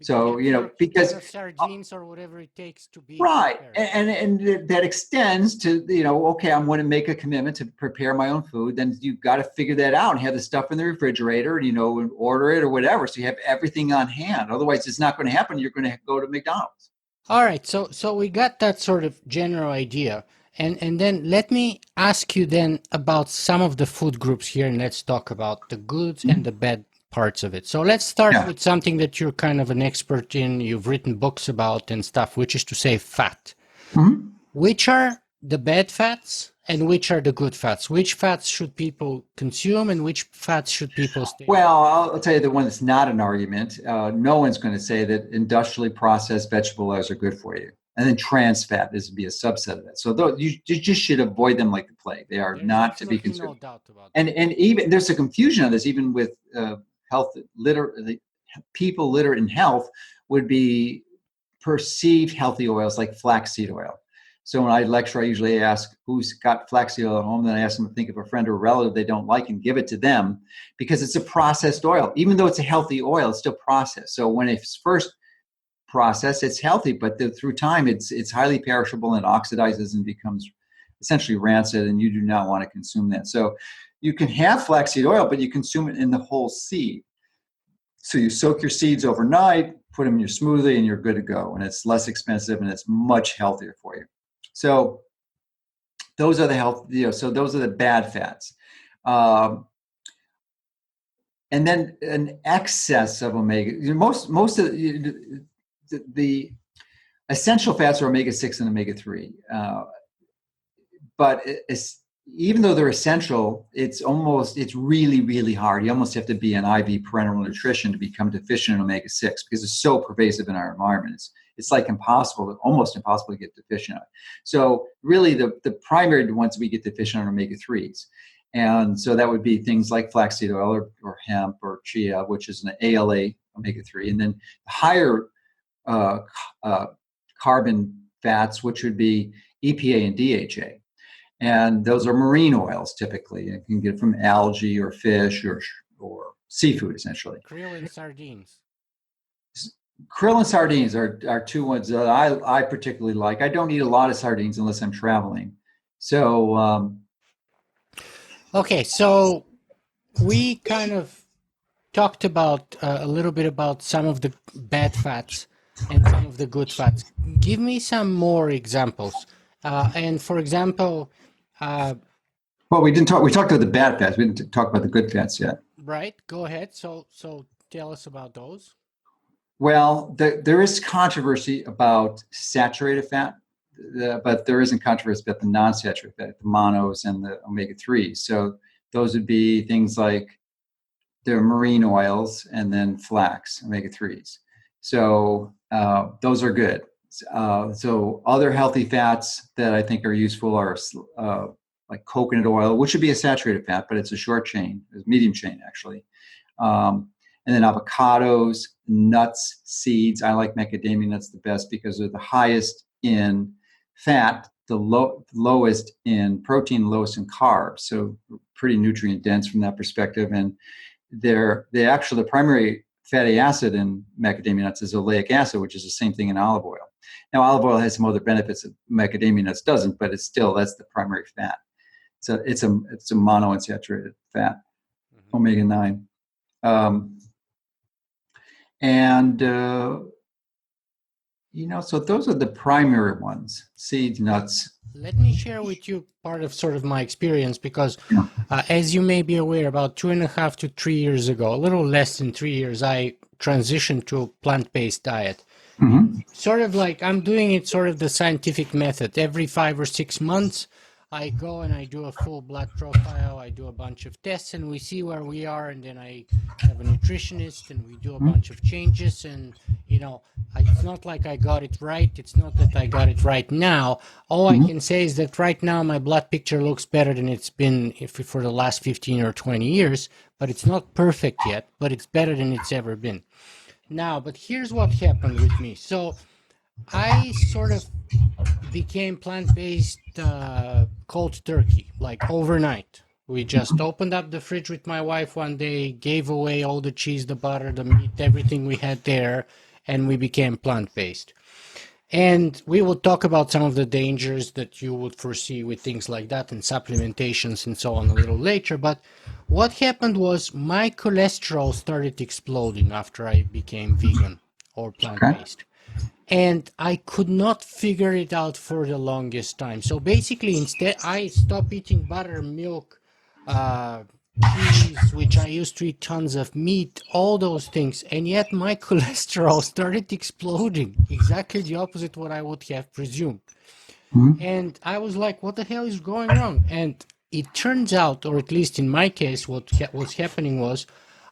So, Get your because can of sardines or whatever it takes to be right, prepared. and that extends to, okay, I'm going to make a commitment to prepare my own food. Then you've got to figure that out and have the stuff in the refrigerator, and and order it or whatever, so you have everything on hand. Otherwise, it's not going to happen. You're going to go to McDonald's. All right, so we got that sort of general idea. And then let me ask you then about some of the food groups here, and let's talk about the goods and the bad parts of it. So let's start Yeah. with something that you're kind of an expert in, you've written books about and stuff, which is to say fat. Mhm. Which are the bad fats and which are the good fats? Which fats should people consume and which fats should people stay away? Well, I'll tell you the one that's not an argument. No one's going to say that industrially processed vegetable oils are good for you. And then trans fat is to be a subset of that. So you just should avoid them like the plague. They are There's not to be absolutely no consumed. doubt about And that. even there's a confusion on this, even with health people literate in health would be perceived healthy oils like flaxseed oil. So when I lecture, I usually ask who's got flaxseed oil at home. Then I ask them to think of a friend or a relative they don't like and give it to them, because it's a processed oil. Even though it's a healthy oil, it's still processed. So when it's first processed, it's healthy, but through time, it's highly perishable and oxidizes and becomes essentially rancid, and you do not want to consume that. So you can have flaxseed oil, but you consume it in the whole seed. So you soak your seeds overnight, put them in your smoothie, and you're good to go. And it's less expensive and it's much healthier for you. So those are the health, so those are the bad fats. And then an excess of omega. Most of the essential fats are omega-6 and omega-3. But even though they're essential, it's really, really hard. You almost have to be on IV parenteral nutrition to become deficient in omega-6 because it's so pervasive in our environment. It's like impossible, almost impossible to get deficient on. So really the primary ones we get deficient on are omega-3s. And so that would be things like flaxseed oil or hemp or chia, which is an ALA omega-3. And then higher uh, uh, carbon fats, which would be EPA and DHA. And those are marine oils typically. You can get from algae or fish or seafood, essentially. Krill and sardines. Krill and sardines are two ones that I particularly like. I don't eat a lot of sardines unless I'm traveling. So, Okay, so we kind of talked about a little bit about some of the bad fats and some of the good fats. Give me some more examples. And for example, uh, well, we didn't talk. We talked about the bad fats. We didn't talk about the good fats yet. right, go ahead. So tell us about those. Well, there is controversy about saturated fat, but there isn't controversy about the non-saturated fat, the monos and the omega-3s. So those would be things like the marine oils and then flax, omega-3s. So those are good. So other healthy fats that I think are useful are like coconut oil, which would be a saturated fat, but it's a short chain, it's medium chain actually. And then avocados, nuts, seeds. I like macadamia nuts the best because they're the highest in fat, the lowest in protein, lowest in carbs. So pretty nutrient dense from that perspective. And the primary fatty acid in macadamia nuts is oleic acid, which is the same thing in olive oil. Now, olive oil has some other benefits that macadamia nuts doesn't, but that's the primary fat. So it's a monounsaturated fat, omega-9. And so those are the primary ones: seeds, nuts. Let me share with you part of sort of my experience because, as you may be aware, about 2.5 to 3 years ago, a little less than 3 years, I transitioned to a plant-based diet. Mm-hmm. Sort of like I'm doing it sort of the scientific method. Every 5 or 6 months, I go and I do a full blood profile. I do a bunch of tests and we see where we are. And then I have a nutritionist and we do a bunch of changes. And, it's not like I got it right. It's not that I got it right now. All I can say is that right now my blood picture looks better than it's been for the last 15 or 20 years. But it's not perfect yet, but it's better than it's ever been. Now, but here's what happened with me. So I sort of became plant-based cold turkey, like overnight. We just opened up the fridge with my wife one day, gave away all the cheese, the butter, the meat, everything we had there, and we became plant-based. And we will talk about some of the dangers that you would foresee with things like that and supplementations and so on a little later. But what happened was my cholesterol started exploding after I became vegan or Okay. plant-based. And I could not figure it out for the longest time. So basically, instead, I stopped eating butter, milk, uh, cheese, which I used to eat tons of meat, all those things. And yet my cholesterol started exploding, exactly the opposite what I would have presumed. Mm-hmm. And I was like, what the hell is going wrong? And it turns out, or at least in my case, what was happening was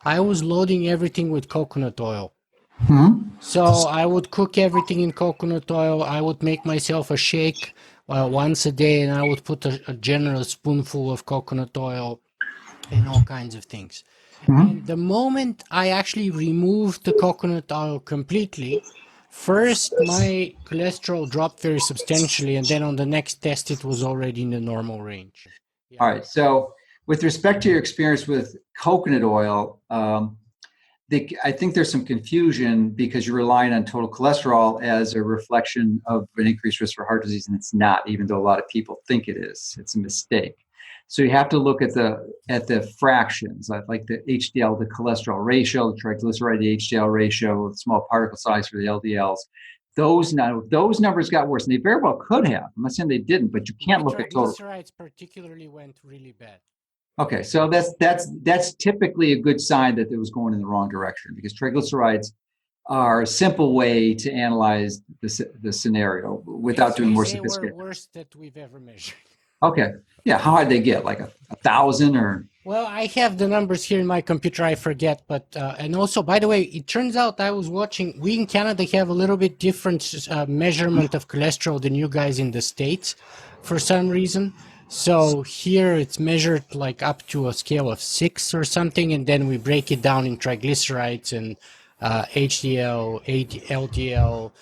I was loading everything with coconut oil. Mm-hmm. So I would cook everything in coconut oil. I would make myself a shake once a day, and I would put a generous spoonful of coconut oil and all kinds of things. And Mm-hmm. the moment I actually removed the coconut oil completely, first my cholesterol dropped very substantially, and then on the next test, it was already in the normal range. Yeah. All right. So with respect to your experience with coconut oil, I think there's some confusion because you're relying on total cholesterol as a reflection of an increased risk for heart disease, and it's not, even though a lot of people think it is. It's a mistake. So you have to look at the fractions, like the HDL, the cholesterol ratio, the triglyceride to HDL ratio, the small particle size for the LDLs. Those numbers got worse, and they very well could have. I'm not saying they didn't, but you My can't look at total. triglycerides particularly went really bad. Okay, so that's typically a good sign that it was going in the wrong direction because triglycerides are a simple way to analyze the scenario without doing more They were sophisticated. worst that we've ever measured. Okay, Yeah, how high they get? Like a thousand or Well, I have the numbers here in my computer. I forget, but and also, by the way, it turns out I was watching. We in Canada have a little bit different measurement of cholesterol than you guys in the States, for some reason. So here it's measured like up to a scale of 6 or something, and then we break it down in triglycerides and HDL, LDL,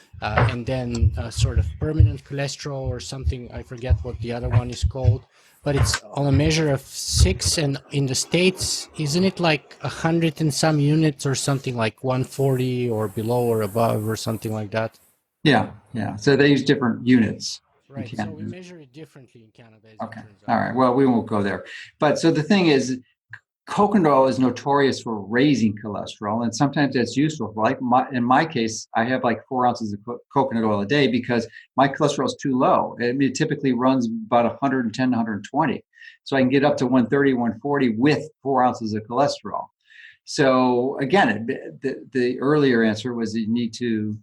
and then sort of permanent cholesterol or something. I forget what the other one is called, but it's on a measure of 6, and in the States, isn't it like 100 and some units or something, like 140 or below or above or something like that? yeah, yeah. So they use different units in Right. So we Canada. measure it differently in Canada, as it Okay, turns all out. right. Well, we won't go there. But so the thing is, coconut oil is notorious for raising cholesterol, and sometimes that's useful. Like in my case, I have like 4 ounces of coconut oil a day because my cholesterol is too low. I mean, it typically runs about 110 to 120. So I can get up to 130, 140 with 4 ounces of cholesterol. So again, the earlier answer was you need to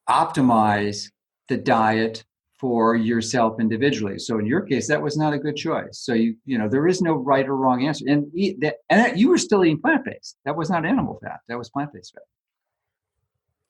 optimize the diet for yourself individually. So in your case, that was not a good choice. So there is no right or wrong answer. And you were still eating plant based. That was not animal fat. That was plant based fat.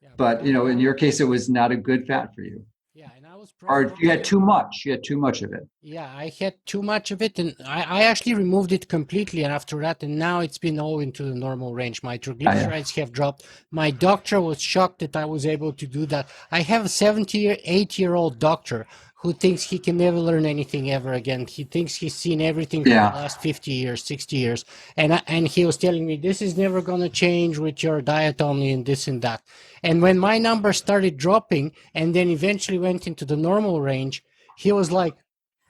Yeah, but But in your case, it was not a good fat for you, yeah, and I was or you had probably. too much. You had too much of it. Yeah, I had too much of it, and I actually removed it completely. And after that, and now it's been all into the normal range. My Yeah, yeah, triglycerides have dropped. My doctor was shocked that I was able to do that. I have a 78-year-old doctor who thinks he can never learn anything ever again. He thinks he's seen everything for the yeah, last 50 years, 60 years. And he was telling me, this is never going to change with your diet only and this and that. And when my numbers started dropping and then eventually went into the normal range, he was like,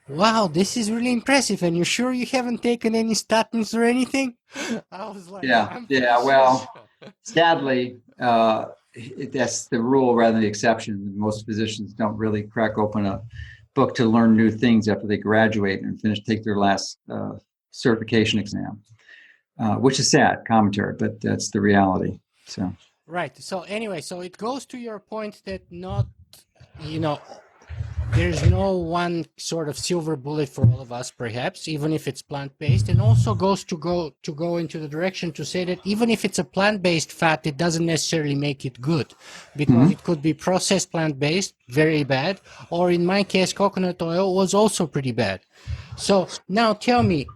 wow, this is really impressive. And you're sure you haven't taken any statins or anything? I was like, yeah, I'm pretty yeah. sure. Well, sadly, that's the rule rather than the exception. Most physicians don't really crack open a book to learn new things after they graduate and take their last certification exam, which is sad commentary, but that's the reality. So, Right. So anyway, so it goes to your point that not, you know, there's no one sort of silver bullet for all of us, perhaps, even if it's plant-based, and also goes to go into the direction to say that even if it's a plant-based fat, it doesn't necessarily make it good, because mhm. it could be processed plant-based, very bad, or in my case, coconut oil was also pretty bad. So now tell me,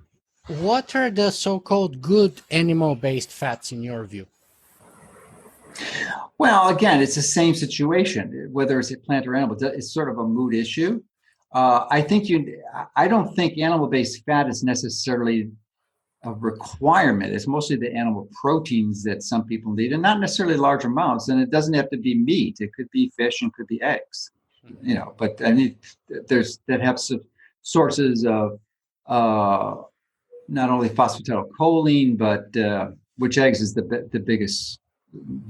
what are the so-called good animal-based fats in your view? Well, again, it's the same situation, whether it's a plant or animal. It's sort of a mood issue. I don't think animal-based fat is necessarily a requirement. It's mostly the animal proteins that some people need, and not necessarily large amounts. And it doesn't have to be meat; it could be fish and could be eggs. But I mean, there's that have some sources of uh, not only phosphatidylcholine, but which eggs is the biggest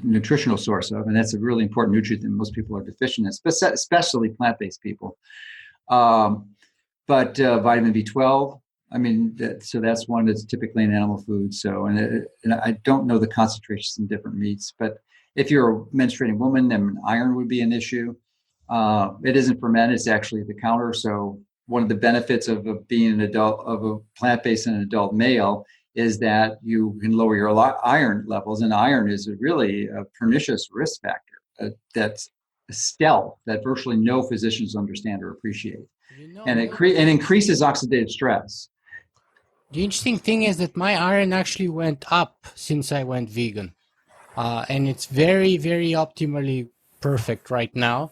nutritional source of, and that's a really important nutrient that most people are deficient in, especially plant-based people. Um, but vitamin B12. I mean, so that's one that's typically in animal food. So, and I don't know the concentrations in different meats, but if you're a menstruating woman, then iron would be an issue. It isn't for men; it's actually the counter. So, one of the benefits of being an adult, of a plant-based and an adult male, is that you can lower your iron levels, and iron is really a pernicious risk factor that's stealth that virtually no physicians understand or appreciate, You know, and the it interesting increases oxidative stress. the interesting thing is that my iron actually went up since I went vegan. And it's very, very optimally perfect right now.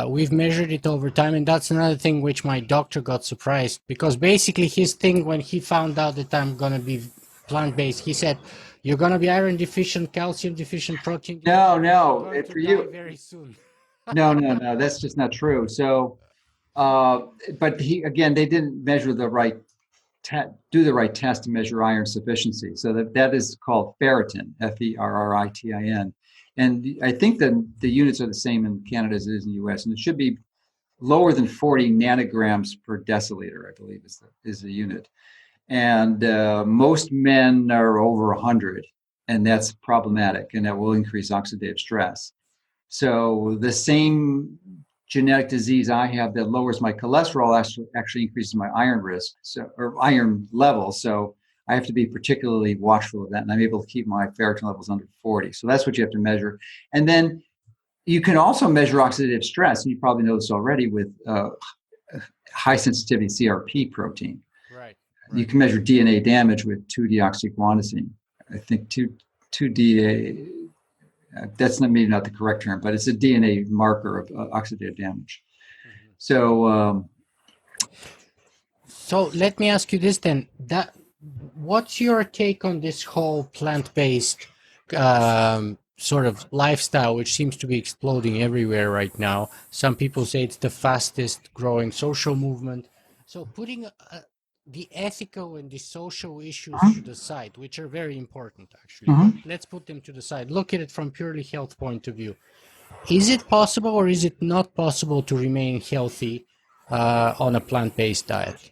We've measured it over time, and that's another thing which my doctor got surprised, because basically his thing when he found out that I'm gonna be plant-based, he said, "You're gonna be iron deficient, calcium deficient, protein No, deficient, and you're no, going to for die you, very soon." no, that's just not true. So, uh, but they didn't measure the right do the right test to measure iron sufficiency. So that is called ferritin, Ferritin. And I think that the units are the same in Canada as it is in the US. And it should be lower than 40 nanograms per deciliter, I believe is the unit. And most men are over 100. And that's problematic. And that will increase oxidative stress. So the same genetic disease I have that lowers my cholesterol actually increases my iron risk, so, or iron level. So I have to be particularly watchful of that, and I'm able to keep my ferritin levels under 40. So that's what you have to measure. And then you can also measure oxidative stress, and you probably know this already with high sensitivity CRP protein. Right. You Right. can measure DNA damage with 2-deoxyguanosine. I think 2-DA, that's not maybe not the correct term, but it's a DNA marker of oxidative damage. Mhm. So So let me ask you this then. What's your take on this whole plant-based sort of lifestyle, which seems to be exploding everywhere right now? Some people say it's the fastest growing social movement. So putting the ethical and the social issues to the side, which are very important actually, but mhm. let's put them to the side. Look at it from purely health point of view. Is it possible or is it not possible to remain healthy on a plant-based diet?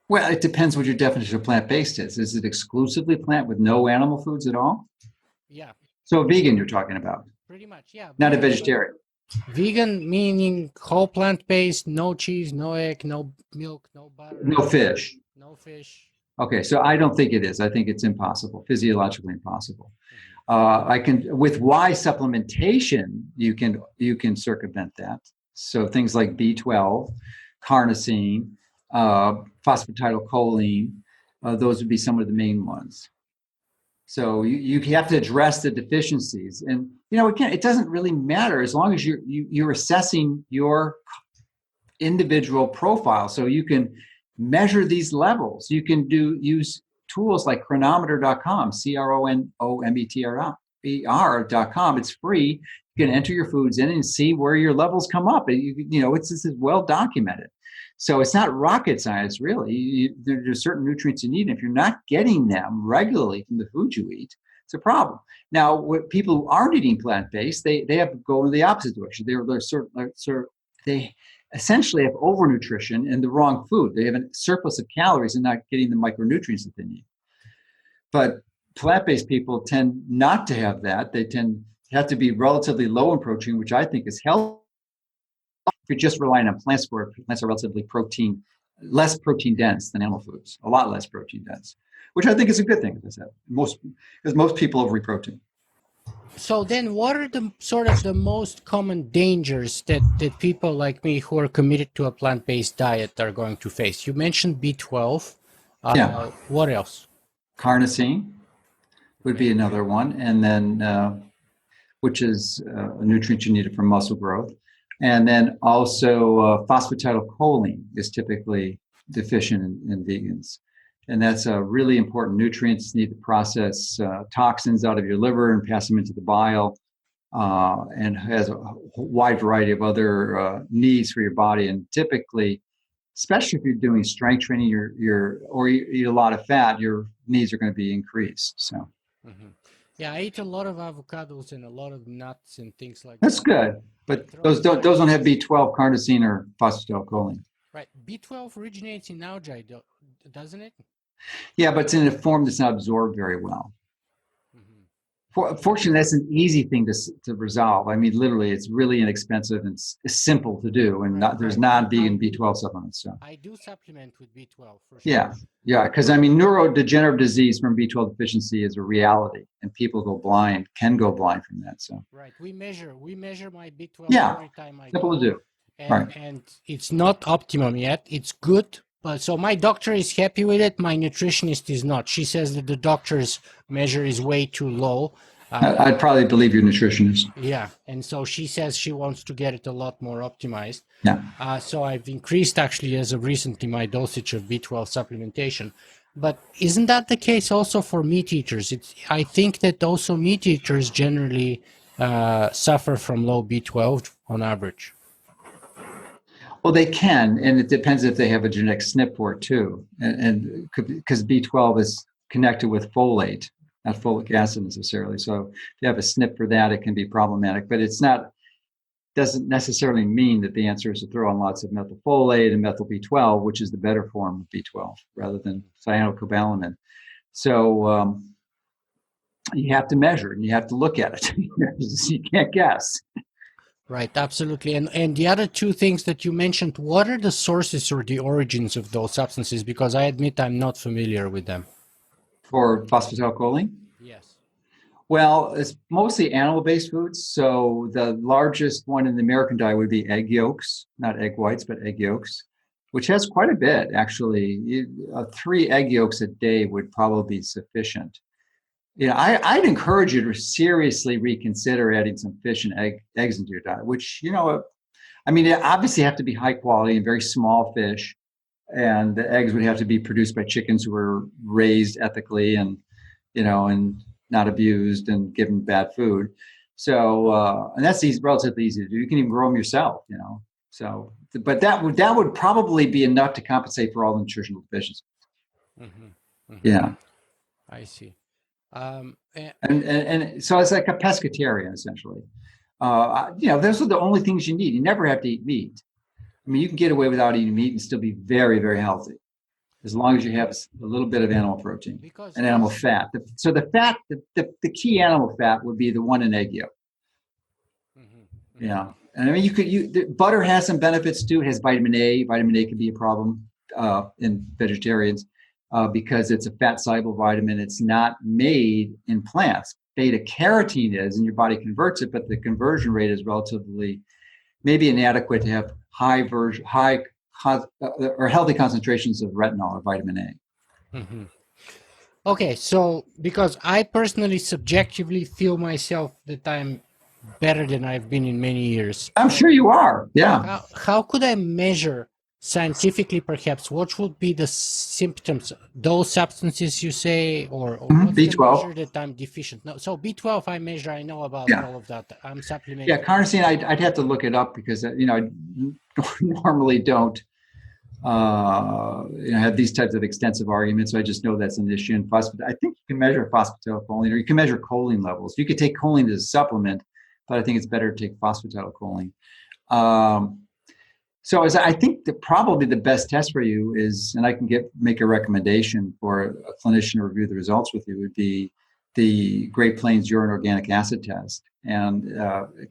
Well, it depends what your definition of plant-based is. Is it exclusively plant with no animal foods at all? Yeah, So vegan you're talking about, pretty much. Yeah, not a vegan, but vegetarian. vegan meaning whole plant-based, no cheese, no egg, no milk, no butter, No fish. no fish. Okay, so I don't think it is. I think it's impossible, physiologically impossible. Mhm. I can with Y supplementation, you can circumvent that. So things like B12, carnosine, phosphatidylcholine, those would be some of the main ones. So you have to address the deficiencies, and again, it doesn't really matter as long as you're assessing your individual profile. So you can measure these levels. You can use tools like chronometer.com, CRONOMETR.com. It's free. You can enter your foods in and see where your levels come up. It's well documented. So it's not rocket science, really. There's certain nutrients you need. And if you're not getting them regularly from the food you eat, it's a problem. Now, what people who aren't eating plant-based, they have to go in the opposite direction. They essentially have overnutrition and the wrong food. They have a surplus of calories and not getting the micronutrients that they need. But plant-based people tend not to have that. They tend to have to be relatively low in protein, which I think is healthy. If you're just relying on plants, where plants are relatively less protein dense than animal foods, a lot less protein dense, which I think is a good thing, as I said. Because most people overeat protein. So then what are the sort of the most common dangers that people like me who are committed to a plant-based diet are going to face? You mentioned B12. Yeah, What else? carnosine would Okay. be another one, and then which is a nutrient you need for muscle growth. And then also phosphatidylcholine is typically deficient in vegans. And that's a really important nutrient. You need to process toxins out of your liver and pass them into the bile, and has a wide variety of other needs for your body. And typically, especially if you're doing strength training, or you eat a lot of fat, your needs are going to be increased. So Hmm. Yeah, I eat a lot of avocados and a lot of nuts and things like that's that. good. I But throw those in don't my those don't have B12, carnosine, or phosphatidylcholine. right. B12 originates in algae, doesn't it? Yeah, but it's in a form that's not absorbed very well. Hmm. Fortunately, that's an easy thing to resolve. I mean, literally, it's really inexpensive and it's simple to do. And Right, there's right. non-vegan B12 supplements. So I do supplement with B12 for sure. yeah, yeah. Because I mean, neurodegenerative disease from B12 deficiency is a reality, and people can go blind from that. So Right. We measure my B12 yeah, every time I simple to go, do. and Right. it's not optimum yet. It's good, but so my doctor is happy with it. My nutritionist is not. She says that the doctor's measure is way too low. I'd probably believe your nutritionist. Yeah, and so she says she wants to get it a lot more optimized. Yeah. So I've increased actually as of recently my dosage of B12 supplementation. But isn't that the case also for meat eaters? I think that also meat eaters generally suffer from low B12 on average. Well, they can, and it depends if they have a genetic SNP for it too, and because B12 is connected with folate, not folic acid necessarily. So if you have a SNP for that, it can be problematic. But it's not doesn't necessarily mean that the answer is to throw on lots of methylfolate and methyl B12, which is the better form of B12 rather than cyanocobalamin. So you have to measure and you have to look at it. You can't guess. Right, absolutely. And the other two things that you mentioned, what are the sources or the origins of those substances? Because I admit I'm not familiar with them. For phosphatidylcholine. Yes. Well, it's mostly animal-based foods. So the largest one in the American diet would be egg yolks, not egg whites, but egg yolks, which has quite a bit actually. Three egg yolks a day would probably be sufficient. I'd encourage you to seriously reconsider adding some fish and eggs into your diet. Which I mean, they obviously have to be high quality and very small fish, and the eggs would have to be produced by chickens who were raised ethically and and not abused and given bad food. So and that's relatively easy to do. You can even grow them yourself. So but that would probably be enough to compensate for all the nutritional deficiencies. Hmm. Hmm. Yeah. I see. And so it's like a pescatarian essentially. Those are the only things you need. You never have to eat meat. I mean, you can get away without eating meat and still be very, very healthy, as long as you have a little bit of animal protein Because and animal fat. So the fat, the key animal fat would be the one in egg yolk. Mhm, mhm. Yeah, and I mean, butter has some benefits too. It has vitamin A. Vitamin A can be a problem in vegetarians because it's a fat soluble vitamin. It's not made in plants. Beta carotene is, and your body converts it, but the conversion rate is relatively maybe inadequate to have or healthy concentrations of retinol or vitamin A. Mhm. Okay, so because I personally subjectively feel myself that I'm better than I've been in many years, I'm but sure you are. Yeah. how could I measure scientifically perhaps what would be the symptoms, those substances you say, or what's the B12. measure that I'm deficient? No, so B12 I mearI know about Yeah. all of that. I'm Yeah. supplementing with Carnosine, I'd B12. have to look it up because, I normally don't, have these types of extensive arguments. So I just know that's an issue. And I think you can measure phosphatidylcholine or you can measure choline levels. You could take choline as a supplement, but I think it's better to take phosphatidylcholine. Um, So as I think that probably the best test for you is, and I can make a recommendation for a clinician to review the results with you, would be the Great Plains urine organic acid test, and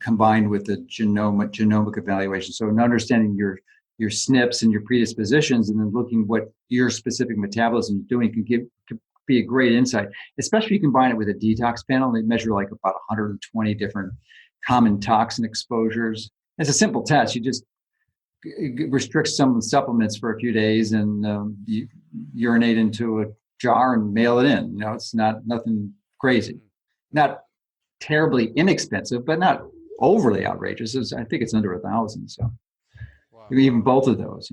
combined with the genomic evaluation. So understanding your SNPs and your predispositions, and then looking what your specific metabolism is doing can be a great insight. Especially if you combine it with a detox panel. They measure like about 120 different common toxin exposures. It's a simple test. You just restrict some supplements for a few days and you urinate into a jar and mail it in. It's nothing crazy, Mhm. not terribly inexpensive, but not overly outrageous. I think it's under 1,000. So Wow. even both of those.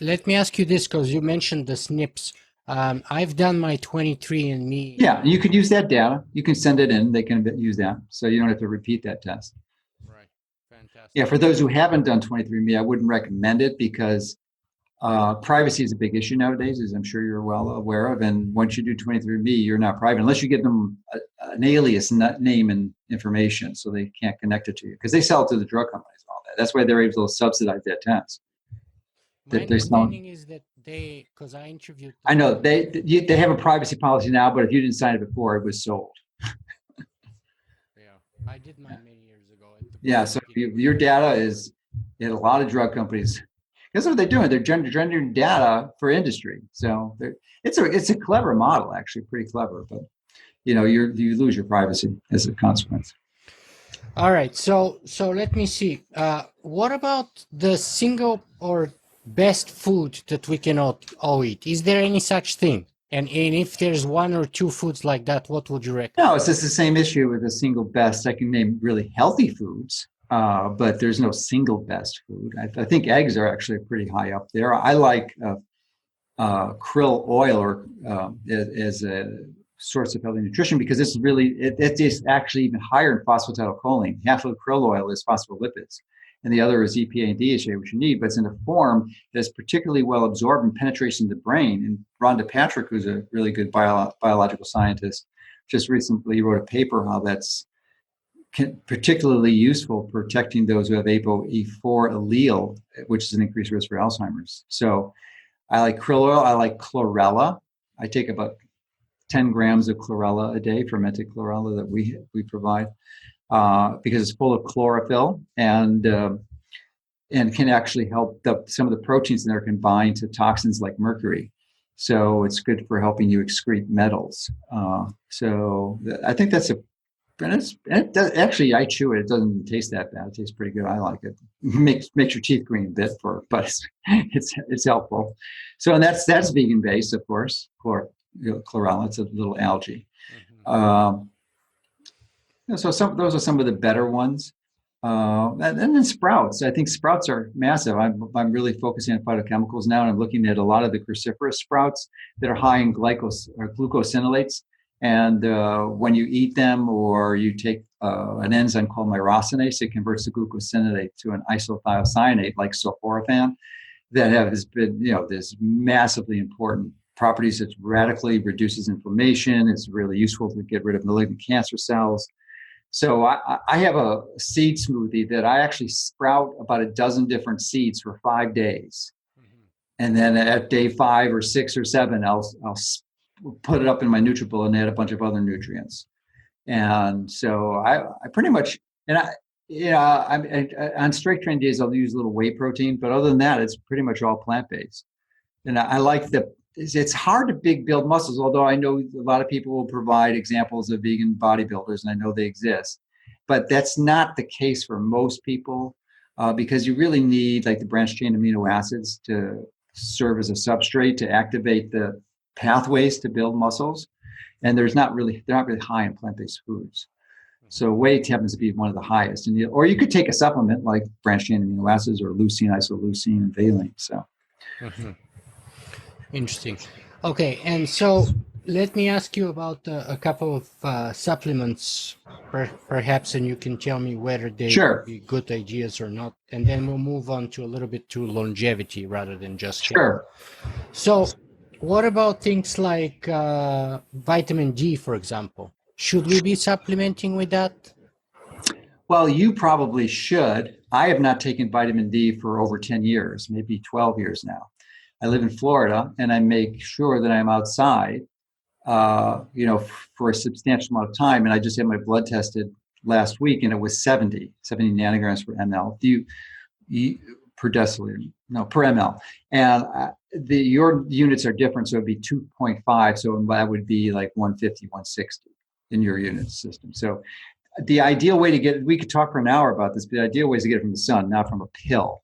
Let me ask you this because you mentioned the SNPs. I've done my 23andMe. Yeah, you could use that data. You can send it in. They can use that, so you don't have to repeat that test. Right. Yeah, Fantastic. for those who haven't done 23andMe, I wouldn't recommend it because privacy is a big issue nowadays, as I'm sure you're well aware of. And once you do 23andMe, you're not private unless you give them an alias name and information, so they can't connect it to you because they sell it to the drug companies and all that. That's why they're able to subsidize that test. My That they're selling. understanding is that because I interviewed I know the, they have a privacy policy now, but if you didn't sign it before, it was sold. yeah, I did mine many years ago at the Yeah, very so beginning of your my data career. is in a lot of drug companies. Guess what they're doing? They're generating data for industry. So it's a clever model, actually, pretty clever. But you lose your privacy as a consequence. All right, so let me see. What about the single or best food that we cannot all eat? Is there any such thing? And if there's one or two foods like that, what would you No, recommend? it's just the same issue with a single best. I can name really healthy foods, but there's no single best food. I think eggs are actually pretty high up there. I like krill oil or as a source of healthy nutrition because it is actually even higher in phosphatidylcholine. Half of krill oil is phospholipids, and the other is EPA and DHA, which you need, but it's in a form that's particularly well absorbed and penetrates into the brain. And Rhonda Patrick, who's a really good biological scientist, just recently wrote a paper how that's particularly useful protecting those who have ApoE4 allele, which is an increased risk for Alzheimer's. So I like krill oil. I like chlorella. I take about 10 grams of chlorella a day, fermented chlorella that we provide. because it's full of chlorophyll and can actually help some of the proteins in there can bind to toxins like mercury. So it's good for helping you excrete metals. So I think that's a and it does, actually, I chew it. It doesn't taste that bad. It tastes pretty good. I like it. Makes your teeth green a bit, but it's helpful. So and that's vegan based, of course. Chlorella. It's a little algae. Hmm. Um, so those are some of the better ones. And then sprouts. I think sprouts are massive. I'm really focusing on phytochemicals now, and I'm looking at a lot of the cruciferous sprouts that are high in glucosinolates. And when you eat them, or you take an enzyme called myrosinase, it converts the glucosinolate to an isothiocyanate like sulforaphane that has been, this massively important properties. It radically reduces inflammation. It's really useful to get rid of malignant cancer cells. So I have a seed smoothie that I actually sprout about a dozen different seeds for 5 days. Hmm. And then at day 5 or 6 or 7, I'll put it up in my NutriBullet and add a bunch of other nutrients. And so I pretty much, and on strength training days, I'll use a little whey protein, but other than that, it's pretty much all plant-based. And I like it's hard to build muscles, although I know a lot of people will provide examples of vegan bodybuilders, and I know they exist. But that's not the case for most people, because you really need like the branched chain amino acids to serve as a substrate to activate the pathways to build muscles. And they're not really high in plant-based foods. So whey happens to be one of the highest. Or you could take a supplement like branched chain amino acids or leucine, isoleucine, and valine. So. Hmm. Interesting. Okay, and so let me ask you about a couple of supplements, perhaps, and you can tell me whether they would Sure. be good ideas or not, and then we'll move on to a little bit to longevity rather than just health. Sure. So, what about things like vitamin D, for example? Should we be supplementing with that? Well, you probably should. I have not taken vitamin D for over 10 years, maybe 12 years now. I live in Florida, and I make sure that I'm outside, for a substantial amount of time. And I just had my blood tested last week, and it was 70 nanograms per ml. Per deciliter? No, per ml. And your units are different, so it'd be 2.5. So that would be like 150, 160 in your unit system. So the ideal way to we could talk for an hour about this, but the ideal way is to get it from the sun, not from a pill,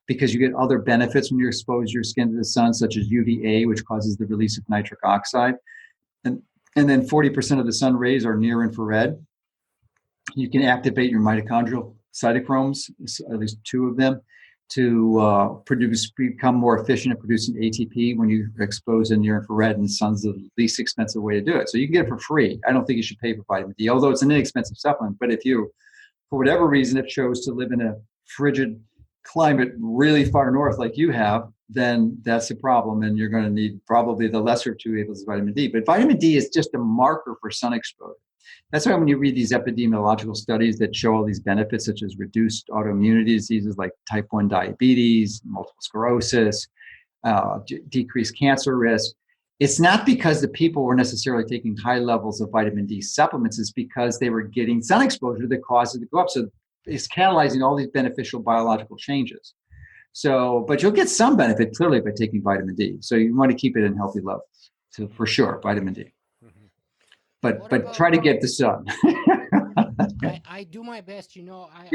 because you get other benefits when you expose your skin to the sun, such as UVA, which causes the release of nitric oxide. And then 40% of the sun rays are near infrared. You can activate your mitochondrial cytochromes, at least two of them, to become more efficient at producing ATP when you expose in near infrared, and the sun's the least expensive way to do it. So you can get it for free. I don't think you should pay for vitamin D, although it's an inexpensive supplement. But if you, for whatever reason, have chose to live in a frigid climate really far north like you have, then that's a problem, and you're going to need probably the lesser of two evils of vitamin D. But vitamin D is just a marker for sun exposure. That's why when you read these epidemiological studies that show all these benefits, such as reduced autoimmunity diseases like type 1 diabetes, multiple sclerosis, decreased cancer risk, it's not because the people were necessarily taking high levels of vitamin D supplements. It's because they were getting sun exposure that caused it to go up. So it's catalyzing all these beneficial biological changes. So, but you'll get some benefit clearly by taking vitamin D. So you want to keep it in healthy levels, so for sure, vitamin D. Mhm. But try to get the sun. I do my best, Yeah,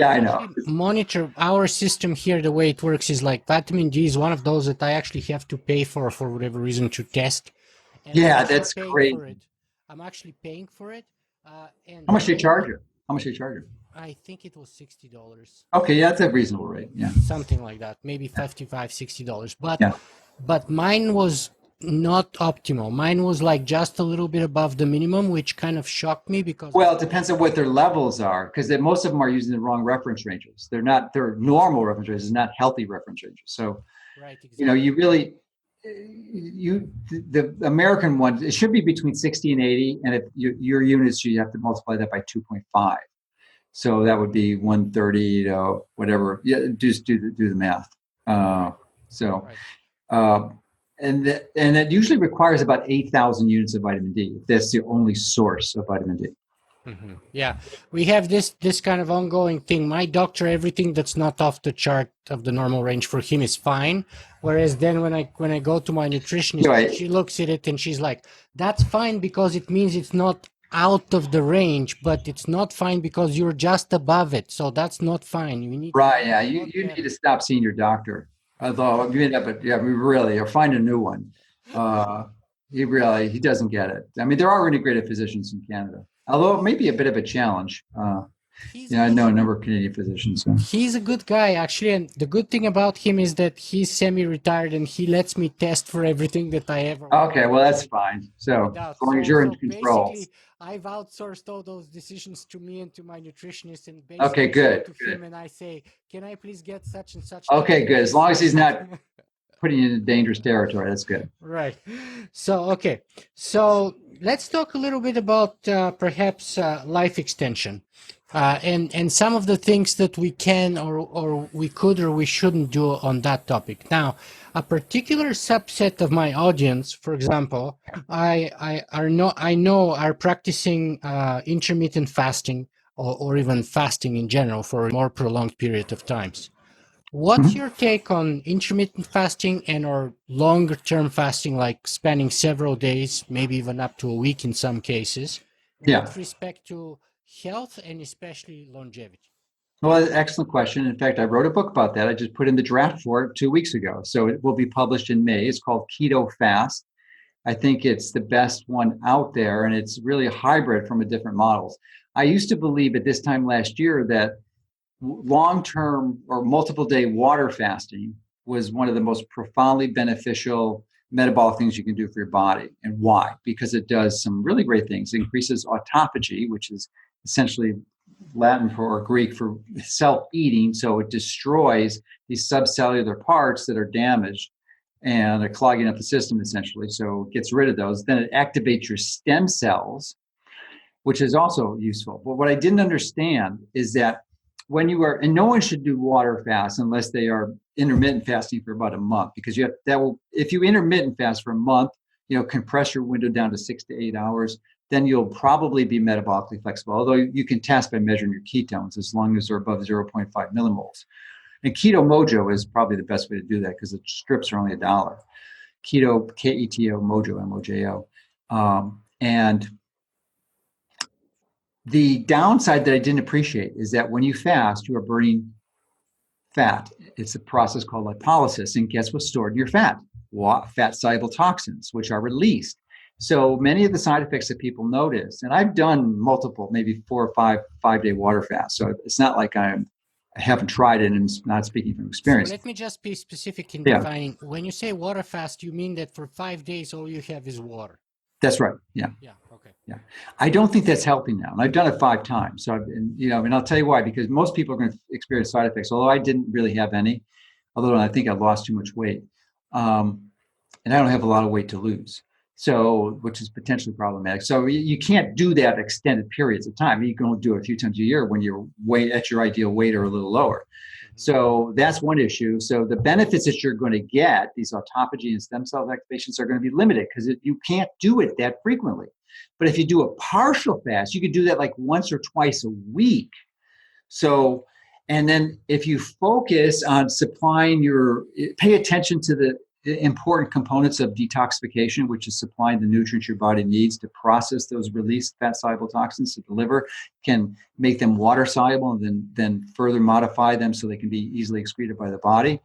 I I know. actually monitor our system here. The way it works is like vitamin D is one of those that I actually have to pay for whatever reason to test. And Yeah, that's great. I'm actually paying for it. And How much do you then charge you? How much do you charge you? I think it was $60. Okay, yeah, that's a reasonable rate. Yeah, Something like that, maybe 55, $60. But yeah. mine was not optimal. Mine was like just a little bit above the minimum, which kind of shocked me because Well, it depends on what their levels are, because most of them are using the wrong reference ranges. They're normal reference ranges, not healthy reference ranges. So, right, exactly. you really, the American one, it should be between 60 and 80. And if your units, you have to multiply that by 2.5. So that would be 130 to whatever. Yeah, just do the math. So, Right. uh, and it usually requires about 8,000 units of vitamin D. That's the only source of vitamin D. Yeah, we have this kind of ongoing thing. My doctor, everything that's not off the chart of the normal range for him is fine. Whereas then when I go to my nutritionist, Right. she looks at it and she's like, "That's fine because it means it's not out of the range, but it's not fine because you're just above it. So that's not fine. We need to Right. make Yeah. it a You lot need better." to stop seeing your doctor. Although you end up, yeah, we really, or find a new one. Uh, he doesn't get it. I mean, there are integrative physicians in Canada, although it may be a bit of a challenge. He's Yeah, I know a actually number of Canadian physicians. So. He's a good guy, actually, and the good thing about him is that he's semi-retired and he lets me test for everything that I ever Okay, want well, that's without fine. So without. as long as So you're in so control. basically, I've outsourced all those decisions to me and to my nutritionist, and Okay, basically I go good, to good. him and I say, "Can I please get such and such Okay, good. As diabetes?" long as he's not putting you in dangerous territory, that's good. Right. So, okay. So let's talk a little bit about perhaps life extension, and some of the things that we can or we could or we shouldn't do on that topic. Now, a particular subset of my audience, for example, I know are practicing intermittent fasting or even fasting in general for a more prolonged period of times. What's Mhm. your take on intermittent fasting and or longer term fasting, like spanning several days, maybe even up to a week in some cases, Yeah. with respect to health and especially longevity? Well, excellent question. In fact, I wrote a book about that. I just put in the draft for it 2 weeks ago. So it will be published in May. It's called Keto Fast. I think it's the best one out there, and it's really a hybrid from a different models. I used to believe at this time last year that long-term or multiple day water fasting was one of the most profoundly beneficial metabolic things you can do for your body. And why? Because it does some really great things. It increases autophagy, which is essentially Latin for or Greek for self-eating. So it destroys these subcellular parts that are damaged and are clogging up the system essentially. So it gets rid of those. Then it activates your stem cells, which is also useful. But what I didn't understand is that when you are, and no one should do water fast unless they are intermittent fasting for about a month, because you have that will, if you intermittent fast for a month, compress your window down to 6 to 8 hours, then you'll probably be metabolically flexible. Although you can test by measuring your ketones as long as they're above 0.5 millimoles. And Keto Mojo is probably the best way to do that because the strips are only $1. Keto, Keto Mojo, Mojo. And the downside that I didn't appreciate is that when you fast, you are burning fat. It's a process called lipolysis. And guess what's stored in your fat? Fat soluble toxins, which are released. So many of the side effects that people notice, and I've done multiple, maybe 4 or 5 day water fasts. So it's not like I haven't tried it and not speaking from So experience. let me just be specific in Yeah, defining. When you say water fast, you mean that for 5 days all you have is water. that's right. Yeah. Yeah. Okay. Yeah, I don't think that's healthy now, and I've done it 5 times. So, and I'll tell you why. Because most people are going to experience side effects. Although I didn't really have any, although I think I lost too much weight, and I don't have a lot of weight to lose, so which is potentially problematic. So you can't do that extended periods of time. You can only do it a few times a year when your weight at your ideal weight or a little lower. So that's one issue. So the benefits that you're going to get, these autophagy and stem cell activations, are going to be limited because you can't do it that frequently. But if you do a partial fast, you could do that like once or twice a week. So, and then if you focus on pay attention to the important components of detoxification, which is supplying the nutrients your body needs to process those released fat soluble toxins to the liver, can make them water soluble and then further modify them so they can be easily excreted by the body.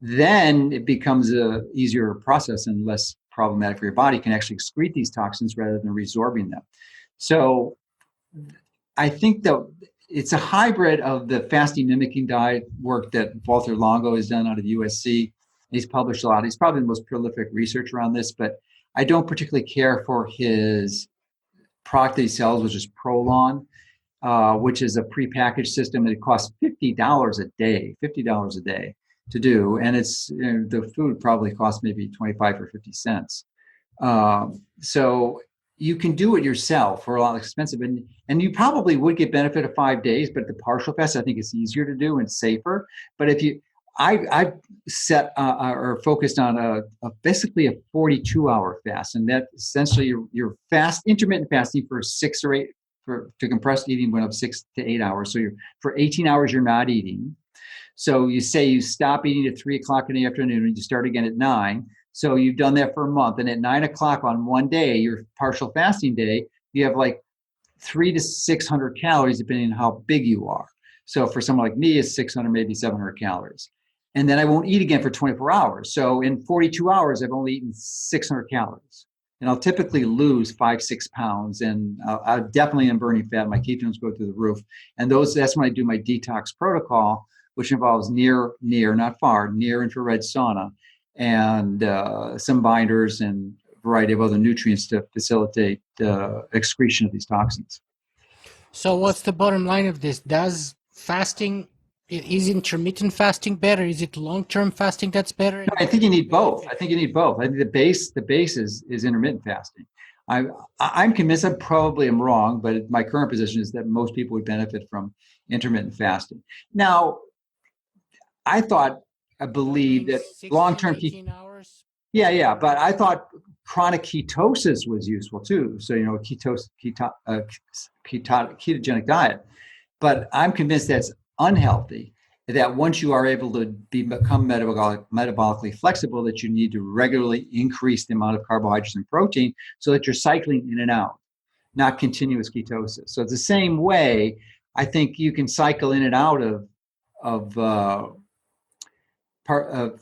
Then it becomes a easier process and less problematic for your body. You can actually excrete these toxins rather than resorbing them. So I think that it's a hybrid of the fasting mimicking diet work that Walter Longo has done out of USC. He's published a lot. He's probably the most prolific researcher on this, but I don't particularly care for his product that he sells, which is Prolon, which is a prepackaged system that costs $50 a day, $50 a day to do. And the food probably costs maybe 25 or 50 cents. So you can do it yourself for a lot expensive, and you probably would get benefit of 5 days. But the partial fast, I think, is easier to do and safer. But if you, I set or focused on basically a 42-hour fast, and that essentially you're fast intermittent fasting for to compressed eating went up 6 to 8 hours. So for 18 hours, you're not eating. So you say you stop eating at 3 o'clock in the afternoon and you start again at 9. So you've done that for a month. And at 9 o'clock on one day, your partial fasting day, you have like 300 to 600 calories, depending on how big you are. So for someone like me, it's 600, maybe 700 calories. And then I won't eat again for 24 hours. So in 42 hours, I've only eaten 600 calories. And I'll typically lose 5-6 pounds. And I definitely am burning fat. My ketones go through the roof. And that's when I do my detox protocol, which involves not far, near infrared sauna and some binders and a variety of other nutrients to facilitate excretion of these toxins. So what's the bottom line of this? Is intermittent fasting better? Is it long-term fasting that's better? No, I think you need both. I think the base is intermittent fasting. I'm convinced, I probably am wrong, but my current position is that most people would benefit from intermittent fasting. Now, I believe that 16, long-term 18 hours? yeah, but I thought chronic ketosis was useful too. So, ketogenic diet. But I'm convinced that's unhealthy, that once you are able to become metabolically flexible, that you need to regularly increase the amount of carbohydrates and protein so that you're cycling in and out, not continuous ketosis. So it's the same way I think you can cycle in and out of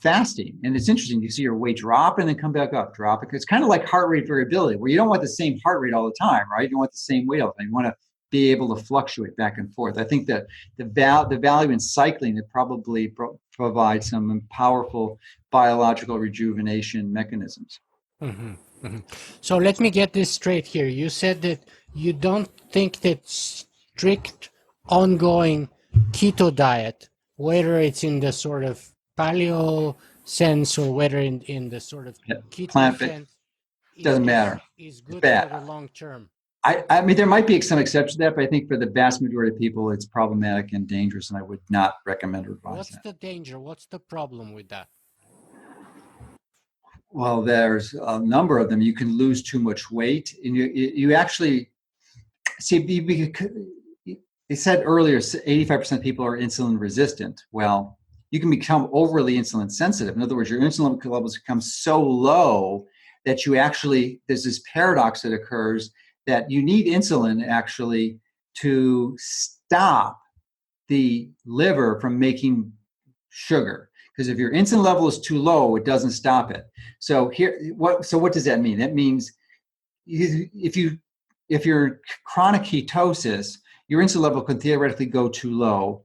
fasting. And it's interesting, you see your weight drop and then come back up, drop. It's kind of like heart rate variability, where you don't want the same heart rate all the time, right? You don't want the same weight all the time. You want to be able to fluctuate back and forth. I think that the value in cycling, it probably provides some powerful biological rejuvenation mechanisms. Mm-hmm, mm-hmm. So let me get this straight here. You said that you don't think that strict ongoing keto diet, whether it's in the sort of paleo sense or whether in the sort of keto Plant-based sense, doesn't matter. is It's good for bad. the long term. I mean, there might be some exceptions to that, but I think for the vast majority of people, it's problematic and dangerous, and I would not recommend or advise What's that. the danger? What's the problem with that? Well, there's a number of them. You can lose too much weight, and you actually see. They said earlier, 85% of people are insulin resistant. Well, you can become overly insulin sensitive. In other words, your insulin levels become so low that there's this paradox that occurs that you need insulin actually to stop the liver from making sugar. Because if your insulin level is too low, it doesn't stop it. So what does that mean? That means if you're chronic ketosis, your insulin level can theoretically go too low.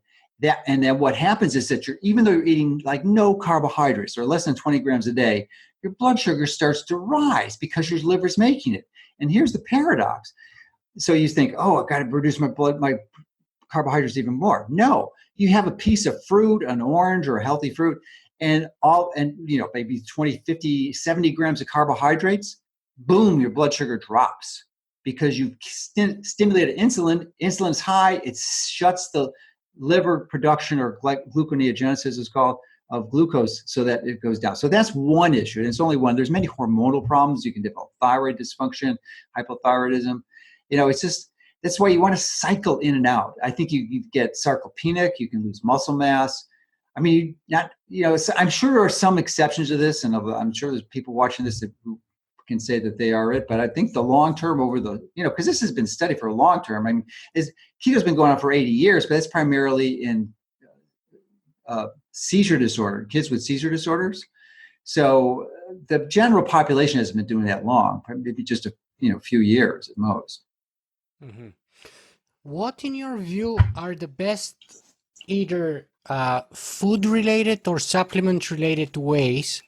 And then what happens is that even though you're eating like no carbohydrates or less than 20 grams a day, your blood sugar starts to rise because your liver's making it. And here's the paradox. So you think, oh, I've got to reduce my carbohydrates even more. No, you have a piece of fruit, an orange or a healthy fruit, and maybe 20, 50, 70 grams of carbohydrates, boom, your blood sugar drops because you've stimulated insulin. Insulin's high, it shuts the liver production, or gluconeogenesis is called, of glucose, so that it goes down. So that's one issue, and it's only one. There's many hormonal problems. You can develop thyroid dysfunction, hypothyroidism. It's just, that's why you want to cycle in and out. I think you get sarcopenic, you can lose muscle mass. I mean, I'm sure there are some exceptions to this, and I'm sure there's people watching this who can say that they are it. But I think the long term because this has been studied for a long term. I mean, keto's been going on for 80 years, but that's primarily in seizure disorder, kids with seizure disorders. So the general population hasn't been doing that long, maybe just a few years at most. Mm-hmm. What, in your view, are the best either food-related or supplement-related ways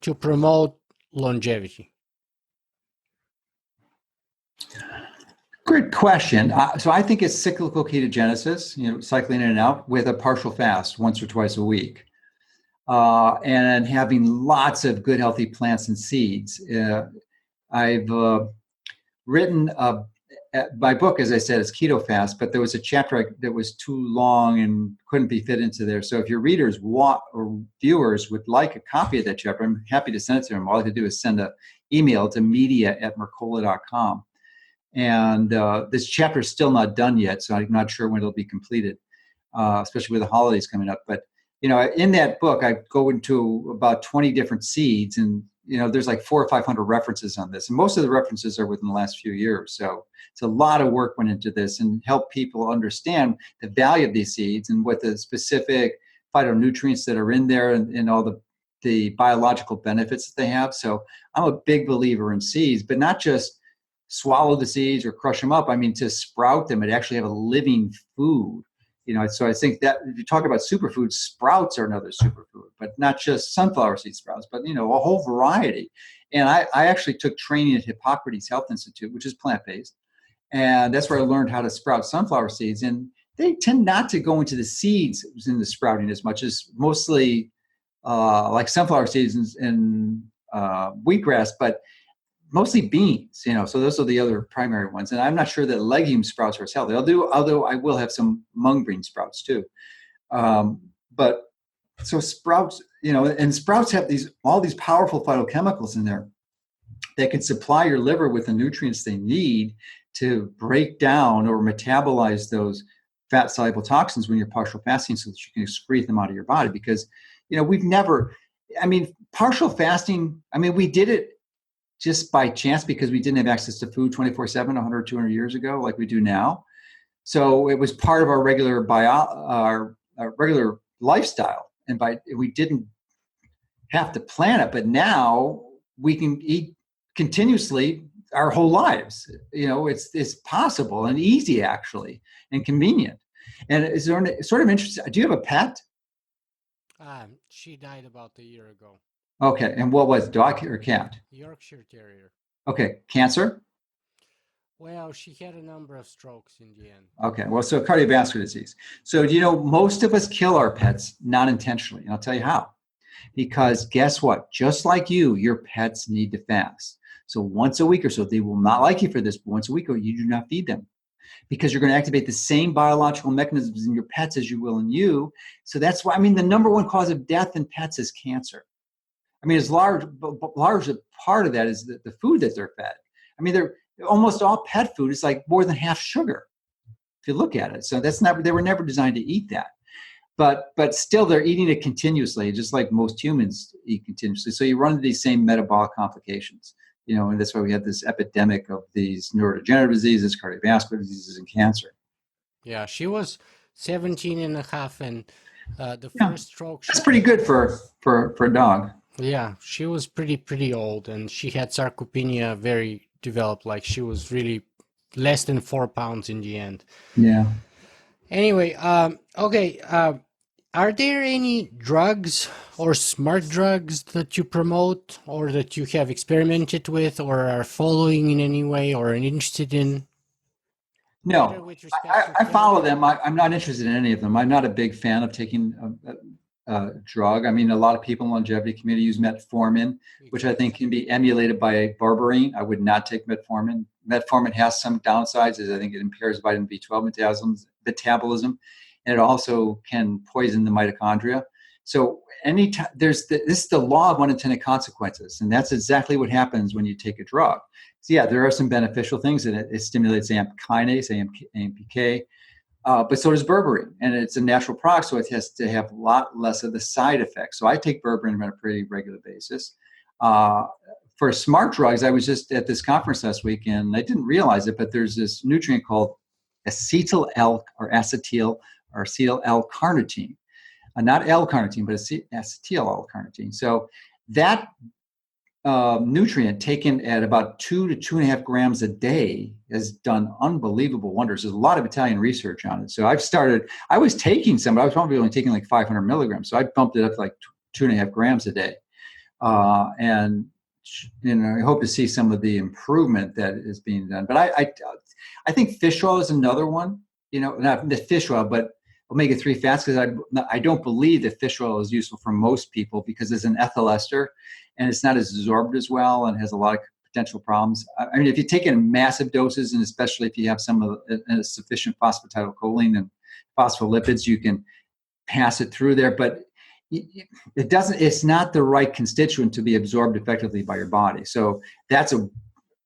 to promote longevity? Good question. So I think it's cyclical ketogenesis, cycling in and out with a partial fast once or twice a week, and having lots of good, healthy plants and seeds. I've written my book, as I said, is Keto Fast, but there was a chapter that was too long and couldn't be fit into there. So if your readers or viewers would like a copy of that chapter, I'm happy to send it to them. All I have to do is send an email to media@mercola.com. And this chapter is still not done yet, so I'm not sure when it'll be completed, especially with the holidays coming up. But in that book, I go into about 20 different seeds, and there's like 400 or 500 references on this, and most of the references are within the last few years. So it's a lot of work went into this, and help people understand the value of these seeds and what the specific phytonutrients that are in there, and all the biological benefits that they have. So I'm a big believer in seeds, but not just swallow the seeds or crush them up. I mean, to sprout them and actually have a living food. So I think that if you talk about superfoods, sprouts are another superfood, but not just sunflower seed sprouts, but a whole variety. And I actually took training at Hippocrates Health Institute, which is plant-based, and that's where I learned how to sprout sunflower seeds. And they tend not to go into the seeds in the sprouting as much as mostly like sunflower seeds and wheatgrass, but mostly beans, so those are the other primary ones. And I'm not sure that legume sprouts are as healthy. Although I will have some mung bean sprouts too. But so sprouts, and sprouts have all these powerful phytochemicals in there that can supply your liver with the nutrients they need to break down or metabolize those fat soluble toxins when you're partial fasting, so that you can excrete them out of your body. Because partial fasting, we did it just by chance because we didn't have access to food 24/7 100, 200 years ago like we do now. So it was part of our regular our regular lifestyle, and we didn't have to plan it. But now we can eat continuously our whole lives. It's possible and easy, actually, and convenient. And is there sort of interesting? Do you have a pet? She died about a year ago. Okay, and what was it, dog or cat? Yorkshire Terrier. Okay, cancer? Well, she had a number of strokes in the end. Okay, well, so cardiovascular disease. So most of us kill our pets not intentionally, and I'll tell you how. Because guess what? Just like your pets need to fast. So once a week or so, they will not like you for this, but once a week or you do not feed them, because you're going to activate the same biological mechanisms in your pets as you will in you. So that's why, the number one cause of death in pets is cancer. It's large part of that is the food that they're fed. They're almost all pet food is like more than half sugar, if you look at it. So they were never designed to eat that. But still, they're eating it continuously, just like most humans eat continuously. So you run into these same metabolic complications, and that's why we have this epidemic of these neurodegenerative diseases, cardiovascular diseases, and cancer. Yeah, she was 17 and a half, and the first stroke. That's pretty good for a dog. Yeah, she was pretty old, and she had sarcopenia very developed. Like she was really less than 4 pounds in the end. Yeah. Anyway, okay. Are there any drugs or smart drugs that you promote or that you have experimented with or are following in any way or are interested in? No, I follow them. I'm not interested in any of them. I'm not a big fan of taking a drug. A lot of people in the longevity community use metformin, which I think can be emulated by berberine. I would not take metformin. Metformin has some downsides, as I think it impairs vitamin B12 metabolism, and it also can poison the mitochondria. So anytime this is the law of unintended consequences, and that's exactly what happens when you take a drug. So yeah, there are some beneficial things in it. It stimulates AMP kinase, AMPK, but so does berberine, and it's a natural product, so it has to have a lot less of the side effects. So I take berberine on a pretty regular basis. For smart drugs, I was just at this conference last week, and I didn't realize it, but there's this nutrient called acetyl L-carnitine. Not L-carnitine, but acetyl L-carnitine. So that nutrient taken at about 2 to 2.5 grams a day has done unbelievable wonders. There's a lot of Italian research on it. So I was taking some, but I was probably only taking like 500 milligrams. So I bumped it up to like 2.5 grams a day. And I hope to see some of the improvement that is being done. But I think fish oil is another one, not the fish oil, but omega-3 fats, because I don't believe that fish oil is useful for most people because it's an ethyl ester and it's not absorbed as well and has a lot of potential problems. If you take it in massive doses, and especially if you have some of sufficient phosphatidylcholine and phospholipids, you can pass it through there, but it's not the right constituent to be absorbed effectively by your body. So that's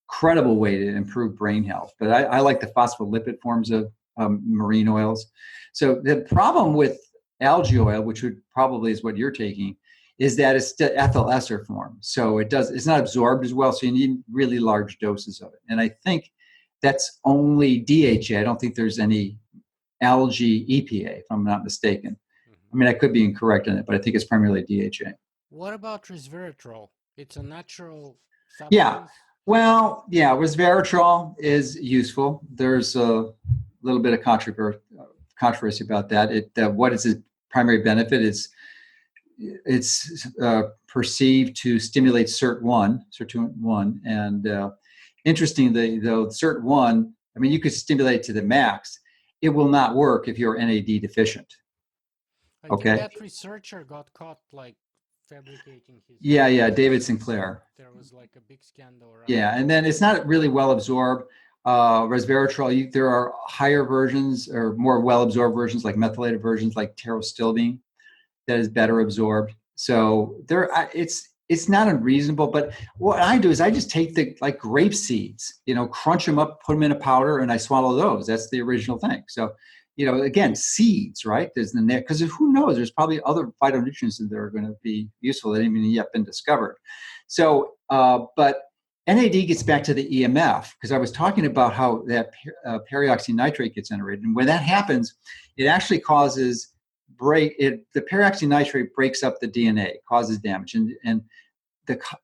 incredible way to improve brain health. But I like the phospholipid forms of marine oils. So the problem with algae oil, which would probably is what you're taking, is that it's the ethyl ester form. So it's not absorbed as well. So you need really large doses of it. And I think that's only DHA. I don't think there's any algae EPA, if I'm not mistaken. I mean, I could be incorrect on it, but I think it's primarily DHA. What about resveratrol? It's a natural Yeah. substance. Well, yeah, resveratrol is useful. There's a little bit of controversy about that. What is its primary benefit? It's perceived to stimulate SIRT1, and interestingly, though, SIRT1, I mean, you could stimulate to the max. It will not work if you're NAD deficient. I think Okay. that researcher got caught like fabricating his Yeah, findings. David Sinclair. There was like a big scandal around Yeah, it. and then it's not really well absorbed. Resveratrol, there are higher versions or more well absorbed versions, like methylated versions, like pterostilbene, that is better absorbed. So it's not unreasonable. But what I do is I just take the like grape seeds, crunch them up, put them in a powder, and I swallow those. That's the original thing. So, again, seeds, right? There's the net, because who knows? There's probably other phytonutrients that are going to be useful that haven't even yet been discovered. So, but NAD gets back to the EMF, because I was talking about how that peroxynitrate gets generated, and when that happens, it actually causes the peroxynitrate breaks up the DNA, causes damage, and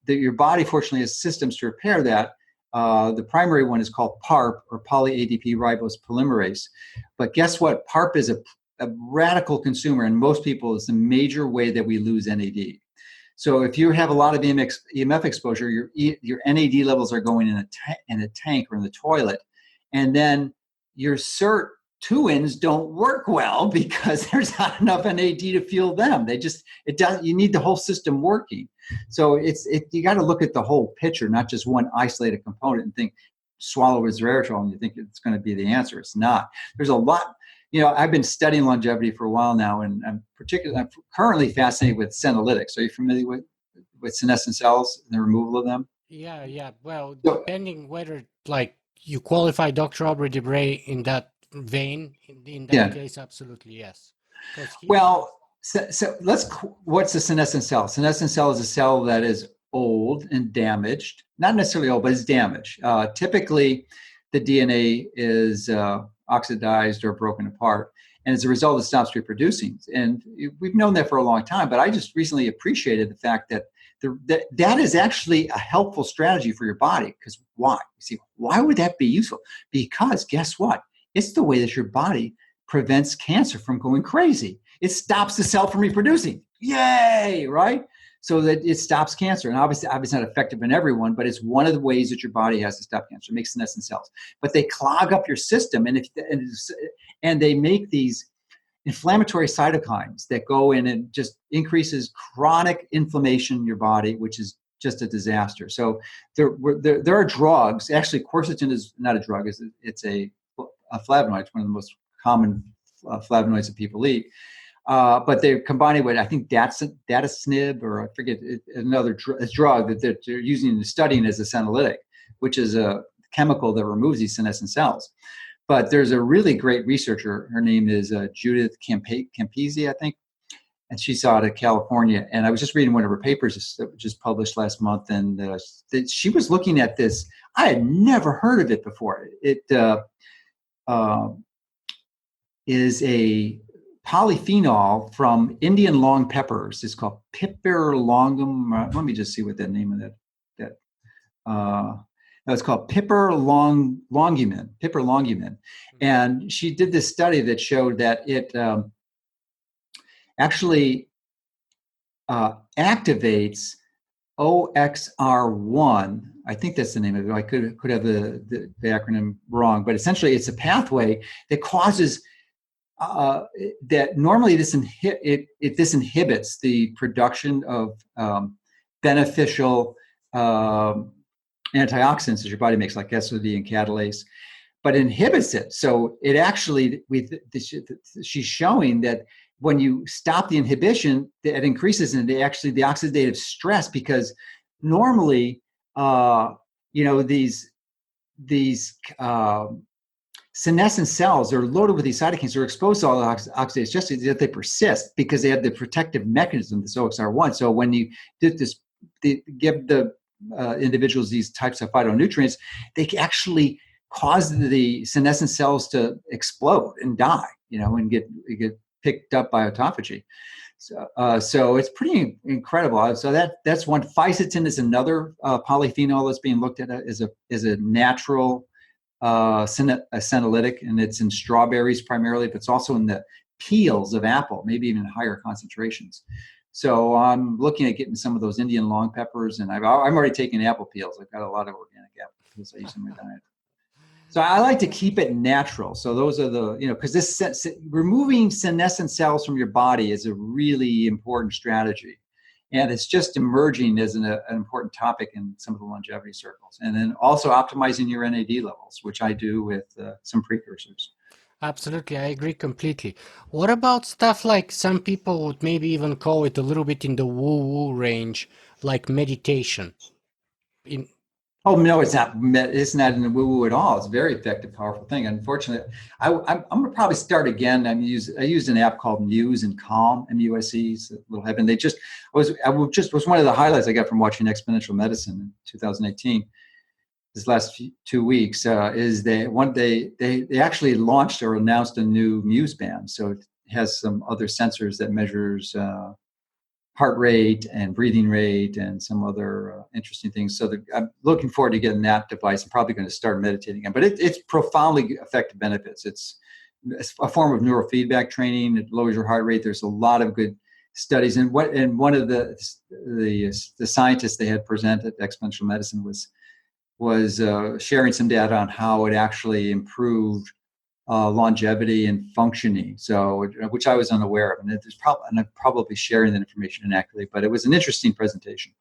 your body fortunately has systems to repair that. The primary one is called PARP, or poly-ADP ribose polymerase. But guess what? PARP is a radical consumer, and most people it's a major way that we lose NAD. So if you have a lot of EMF exposure, your NAD levels are going in a tank or in the toilet, and then your SIRT2ins don't work well because there's not enough NAD to fuel them. You need the whole system working. So you got to look at the whole picture, not just one isolated component and think swallow resveratrol and you think it's going to be the answer. It's not. There's a lot. I've been studying longevity for a while now, and I'm currently fascinated with senolytics. Are you familiar with senescent cells and the removal of them? Yeah. Well, So, depending whether like you qualify Dr. Aubrey Debray in that vein, in that yeah. case, absolutely yes. Because Well, so what's a senescent cell? Senescent cell is a cell that is old and damaged, not necessarily old, but it's damaged. Typically, the DNA is oxidized or broken apart. And as a result, it stops reproducing. And we've known that for a long time, but I just recently appreciated the fact that that is actually a helpful strategy for your body. Because why? You see, why would that be useful? Because guess what? It's the way that your body prevents cancer from going crazy. It stops the cell from reproducing. Yay, right? So that it stops cancer. And obviously it's not effective in everyone, but it's one of the ways that your body has to stop cancer. It makes senescent cells. But they clog up your system, and they make these inflammatory cytokines that go in and just increases chronic inflammation in your body, which is just a disaster. So there are drugs. Actually, quercetin is not a drug. It's a flavonoid. It's one of the most common flavonoids that people eat. But they're combining with, I think, datasnib, or I forget, another drug that they're using in studying as a senolytic, which is a chemical that removes these senescent cells. But there's a really great researcher. Her name is Judith Campisi, I think, and she's out of California. And I was just reading one of her papers that was just published last month, and she was looking at this. I had never heard of it before. It is a polyphenol from Indian long peppers. It's called Piper longum. Let me just see what the name of that. It's called Piper longumen. Piper longumen, and she did this study that showed that it actually activates OXR1. I think that's the name of it. I could have the acronym wrong, but essentially it's a pathway that causes that normally this inhibits the production of beneficial antioxidants that your body makes, like SOD and catalase, but inhibits it. So it actually, she's showing that when you stop the inhibition, it increases in the oxidative stress, because normally, these these senescent cells are loaded with these cytokines. They're exposed to all the oxidative stress, that they persist because they have the protective mechanism, this OXR1. So when you did this, give the individuals these types of phytonutrients, they actually cause the senescent cells to explode and die, and get picked up by autophagy. So it's pretty incredible. So that's one. Fisetin is another polyphenol that's being looked at as a natural senolytic, and it's in strawberries primarily, but it's also in the peels of apple, maybe even higher concentrations. So I'm looking at getting some of those Indian long peppers, and I'm already taking apple peels. I've got a lot of organic apple peels I use in my diet. So I like to keep it natural. So those are the, because this removing senescent cells from your body is a really important strategy. And it's just emerging as an important topic in some of the longevity circles. And then also optimizing your NAD levels, which I do with some precursors. Absolutely, I agree completely. What about stuff like some people would maybe even call it a little bit in the woo-woo range, like meditation? In Oh no, it's not. It's not in the woo-woo at all. It's a very effective, powerful thing. Unfortunately, I'm going to probably start again. I used an app called Muse and Calm, MUSE, a little heaven. They just was one of the highlights I got from watching Exponential Medicine in 2018. This last 2 weeks is they actually launched or announced a new Muse band. So it has some other sensors that measures heart rate and breathing rate and some other interesting things. So I'm looking forward to getting that device. I'm probably going to start meditating again, but it's profoundly effective benefits. It's a form of neurofeedback training. It lowers your heart rate. There's a lot of good studies. And one of the scientists they had present at Exponential Medicine was sharing some data on how it actually improved longevity and functioning, so which I was unaware of, and I'm probably sharing that information inaccurately, but it was an interesting presentation.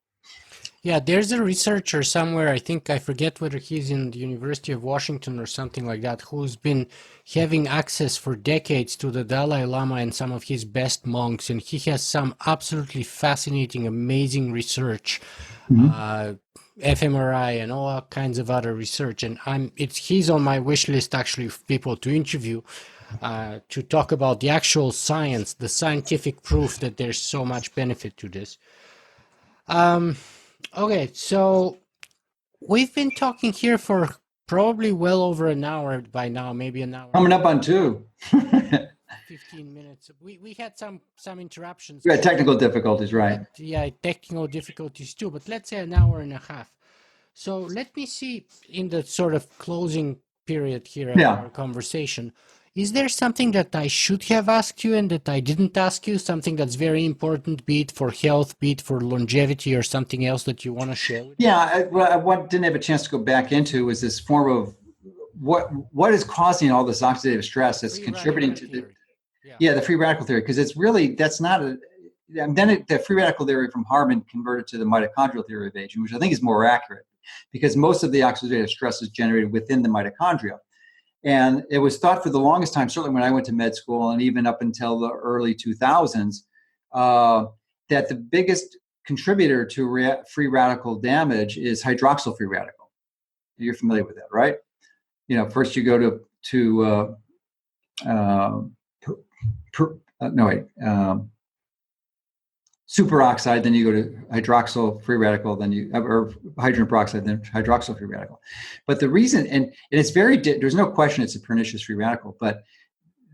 Yeah, there's a researcher somewhere, I think, I forget whether he's in the University of Washington or something like that, who's been having access for decades to the Dalai Lama and some of his best monks, and he has some absolutely fascinating, amazing research, fMRI and all kinds of other research, and he's on my wish list actually of people to interview, to talk about the actual science, the scientific proof that there's so much benefit to this. Okay, so we've been talking here for probably well over an hour by now, maybe an hour. Coming up on 2. 15 minutes. We had some interruptions. We had technical difficulties, right? Yeah, technical difficulties too, but let's say an hour and a half. So let me see, in the sort of closing period here of our conversation, is there something that I should have asked you and that I didn't ask you, something that's very important, be it for health, be it for longevity, or something else that you want to share with me? Yeah, what didn't have a chance to go back into is this form of what is causing all this oxidative stress that's contributing to the free radical theory, because it's really, that's not and then the free radical theory from Harman converted to the mitochondrial theory of aging, which I think is more accurate, because most of the oxidative stress is generated within the mitochondria. And it was thought for the longest time, certainly when I went to med school and even up until the early 2000s, that the biggest contributor to free radical damage is hydroxyl free radical. You're familiar with that, right? First you go to superoxide, then you go to hydroxyl free radical, or hydrogen peroxide, then hydroxyl free radical. But the reason, and it's there's no question it's a pernicious free radical, but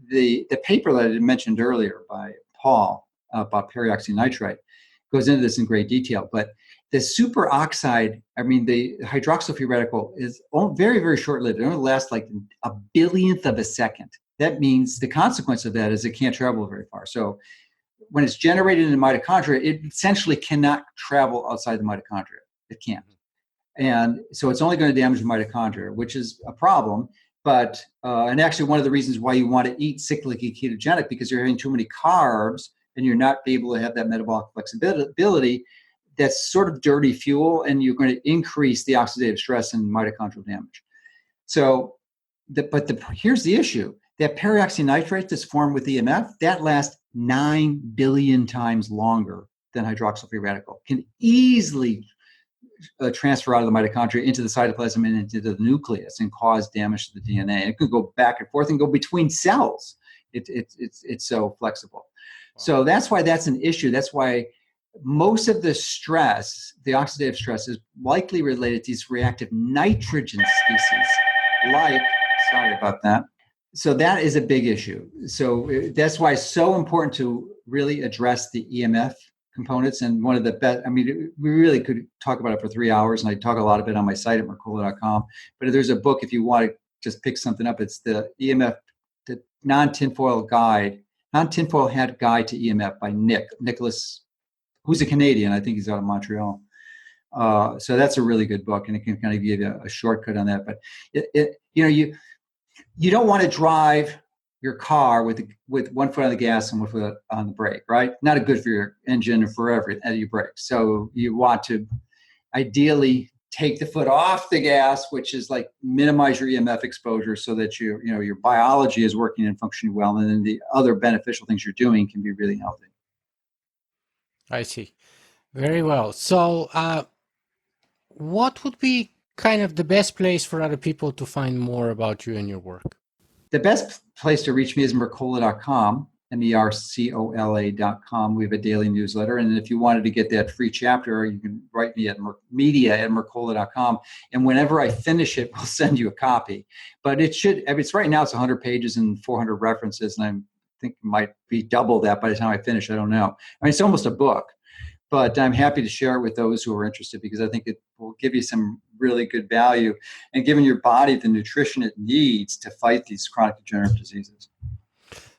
the paper that I mentioned earlier by Paul about peroxynitrite goes into this in great detail. But the superoxide, the hydroxyl free radical is very, very short-lived. It only lasts like a billionth of a second. That means the consequence of that is it can't travel very far. So when it's generated in the mitochondria, it essentially cannot travel outside the mitochondria. It can't. And so it's only going to damage the mitochondria, which is a problem. But, and actually one of the reasons why you want to eat cyclically ketogenic, because you're having too many carbs and you're not able to have that metabolic flexibility, that's sort of dirty fuel, and you're going to increase the oxidative stress and mitochondrial damage. So, here's the issue. That peroxynitrite that's formed with EMF, that lasts 9 billion times longer than hydroxyl free radical. Can easily transfer out of the mitochondria into the cytoplasm and into the nucleus and cause damage to the DNA. It could go back and forth and go between cells. It's so flexible. So that's why that's an issue. That's why most of the stress, the oxidative stress, is likely related to these reactive nitrogen species, like, sorry about that. So that is a big issue. So that's why it's so important to really address the EMF components. And one of the best, I mean, we really could talk about it for 3 hours, and I talk a lot of it on my site at Mercola.com. But there's a book, if you want to just pick something up, it's the EMF, the non-tinfoil hat guide to EMF by Nicholas, who's a Canadian. I think he's out of Montreal. So that's a really good book, and it can kind of give you a shortcut on that. But you don't want to drive your car with one foot on the gas and one foot on the brake, right? Not good for your engine or for everything, your brakes. So you want to ideally take the foot off the gas, which is like minimize your EMF exposure, so that your biology is working and functioning well, and then the other beneficial things you're doing can be really healthy. I see. Very well. So what would be kind of the best place for other people to find more about you and your work? The best place to reach me is Mercola.com, Mercola.com. We have a daily newsletter. And if you wanted to get that free chapter, you can write me at media@Mercola.com. And whenever I finish it, we'll send you a copy. But it's right now, it's 100 pages and 400 references. And I think it might be double that by the time I finish. I don't know. I mean, it's almost a book. But I'm happy to share it with those who are interested, because I think it will give you some really good value and giving your body the nutrition it needs to fight these chronic degenerative diseases.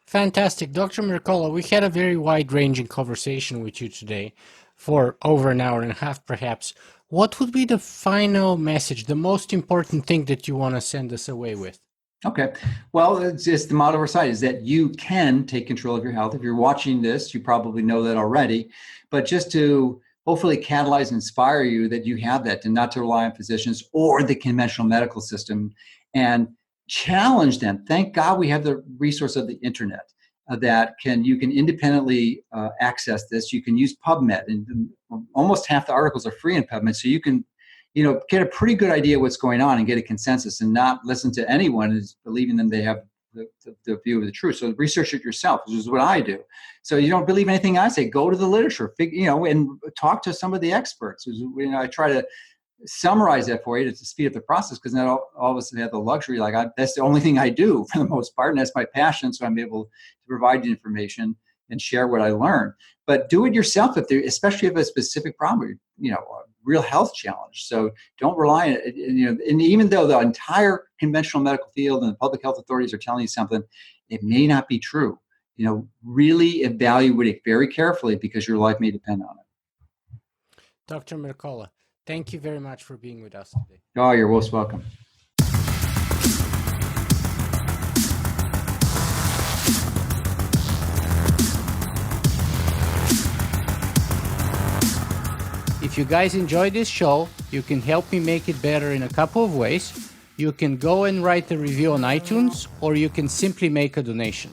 Fantastic. Dr. Mercola, we had a very wide-ranging conversation with you today for over an hour and a half, perhaps. What would be the final message, the most important thing that you want to send us away with? Okay. Well, it's just the motto of our site is that you can take control of your health. If you're watching this, you probably know that already. But just to hopefully catalyze and inspire you that you have that, and not to rely on physicians or the conventional medical system, and challenge them. Thank God we have the resource of the internet that you can independently access this. You can use PubMed, and almost half the articles are free in PubMed. So you can get a pretty good idea what's going on and get a consensus, and not listen to anyone who's believing them they have the view of the truth. So research it yourself, which is what I do. So you don't believe anything I say, go to the literature, and talk to some of the experts. I try to summarize that for you to speed up the process, because not all of us have the luxury. That's the only thing I do for the most part, and that's my passion. So I'm able to provide the information and share what I learn. But do it yourself, especially if you have a specific problem, a real health challenge. So don't rely on it. And even though the entire conventional medical field and the public health authorities are telling you something, it may not be true. Really evaluate it very carefully, because your life may depend on it. Dr. Mercola, thank you very much for being with us today. Oh, you're most welcome. If you guys enjoyed this show, you can help me make it better in a couple of ways. You can go and write a review on iTunes, or you can simply make a donation.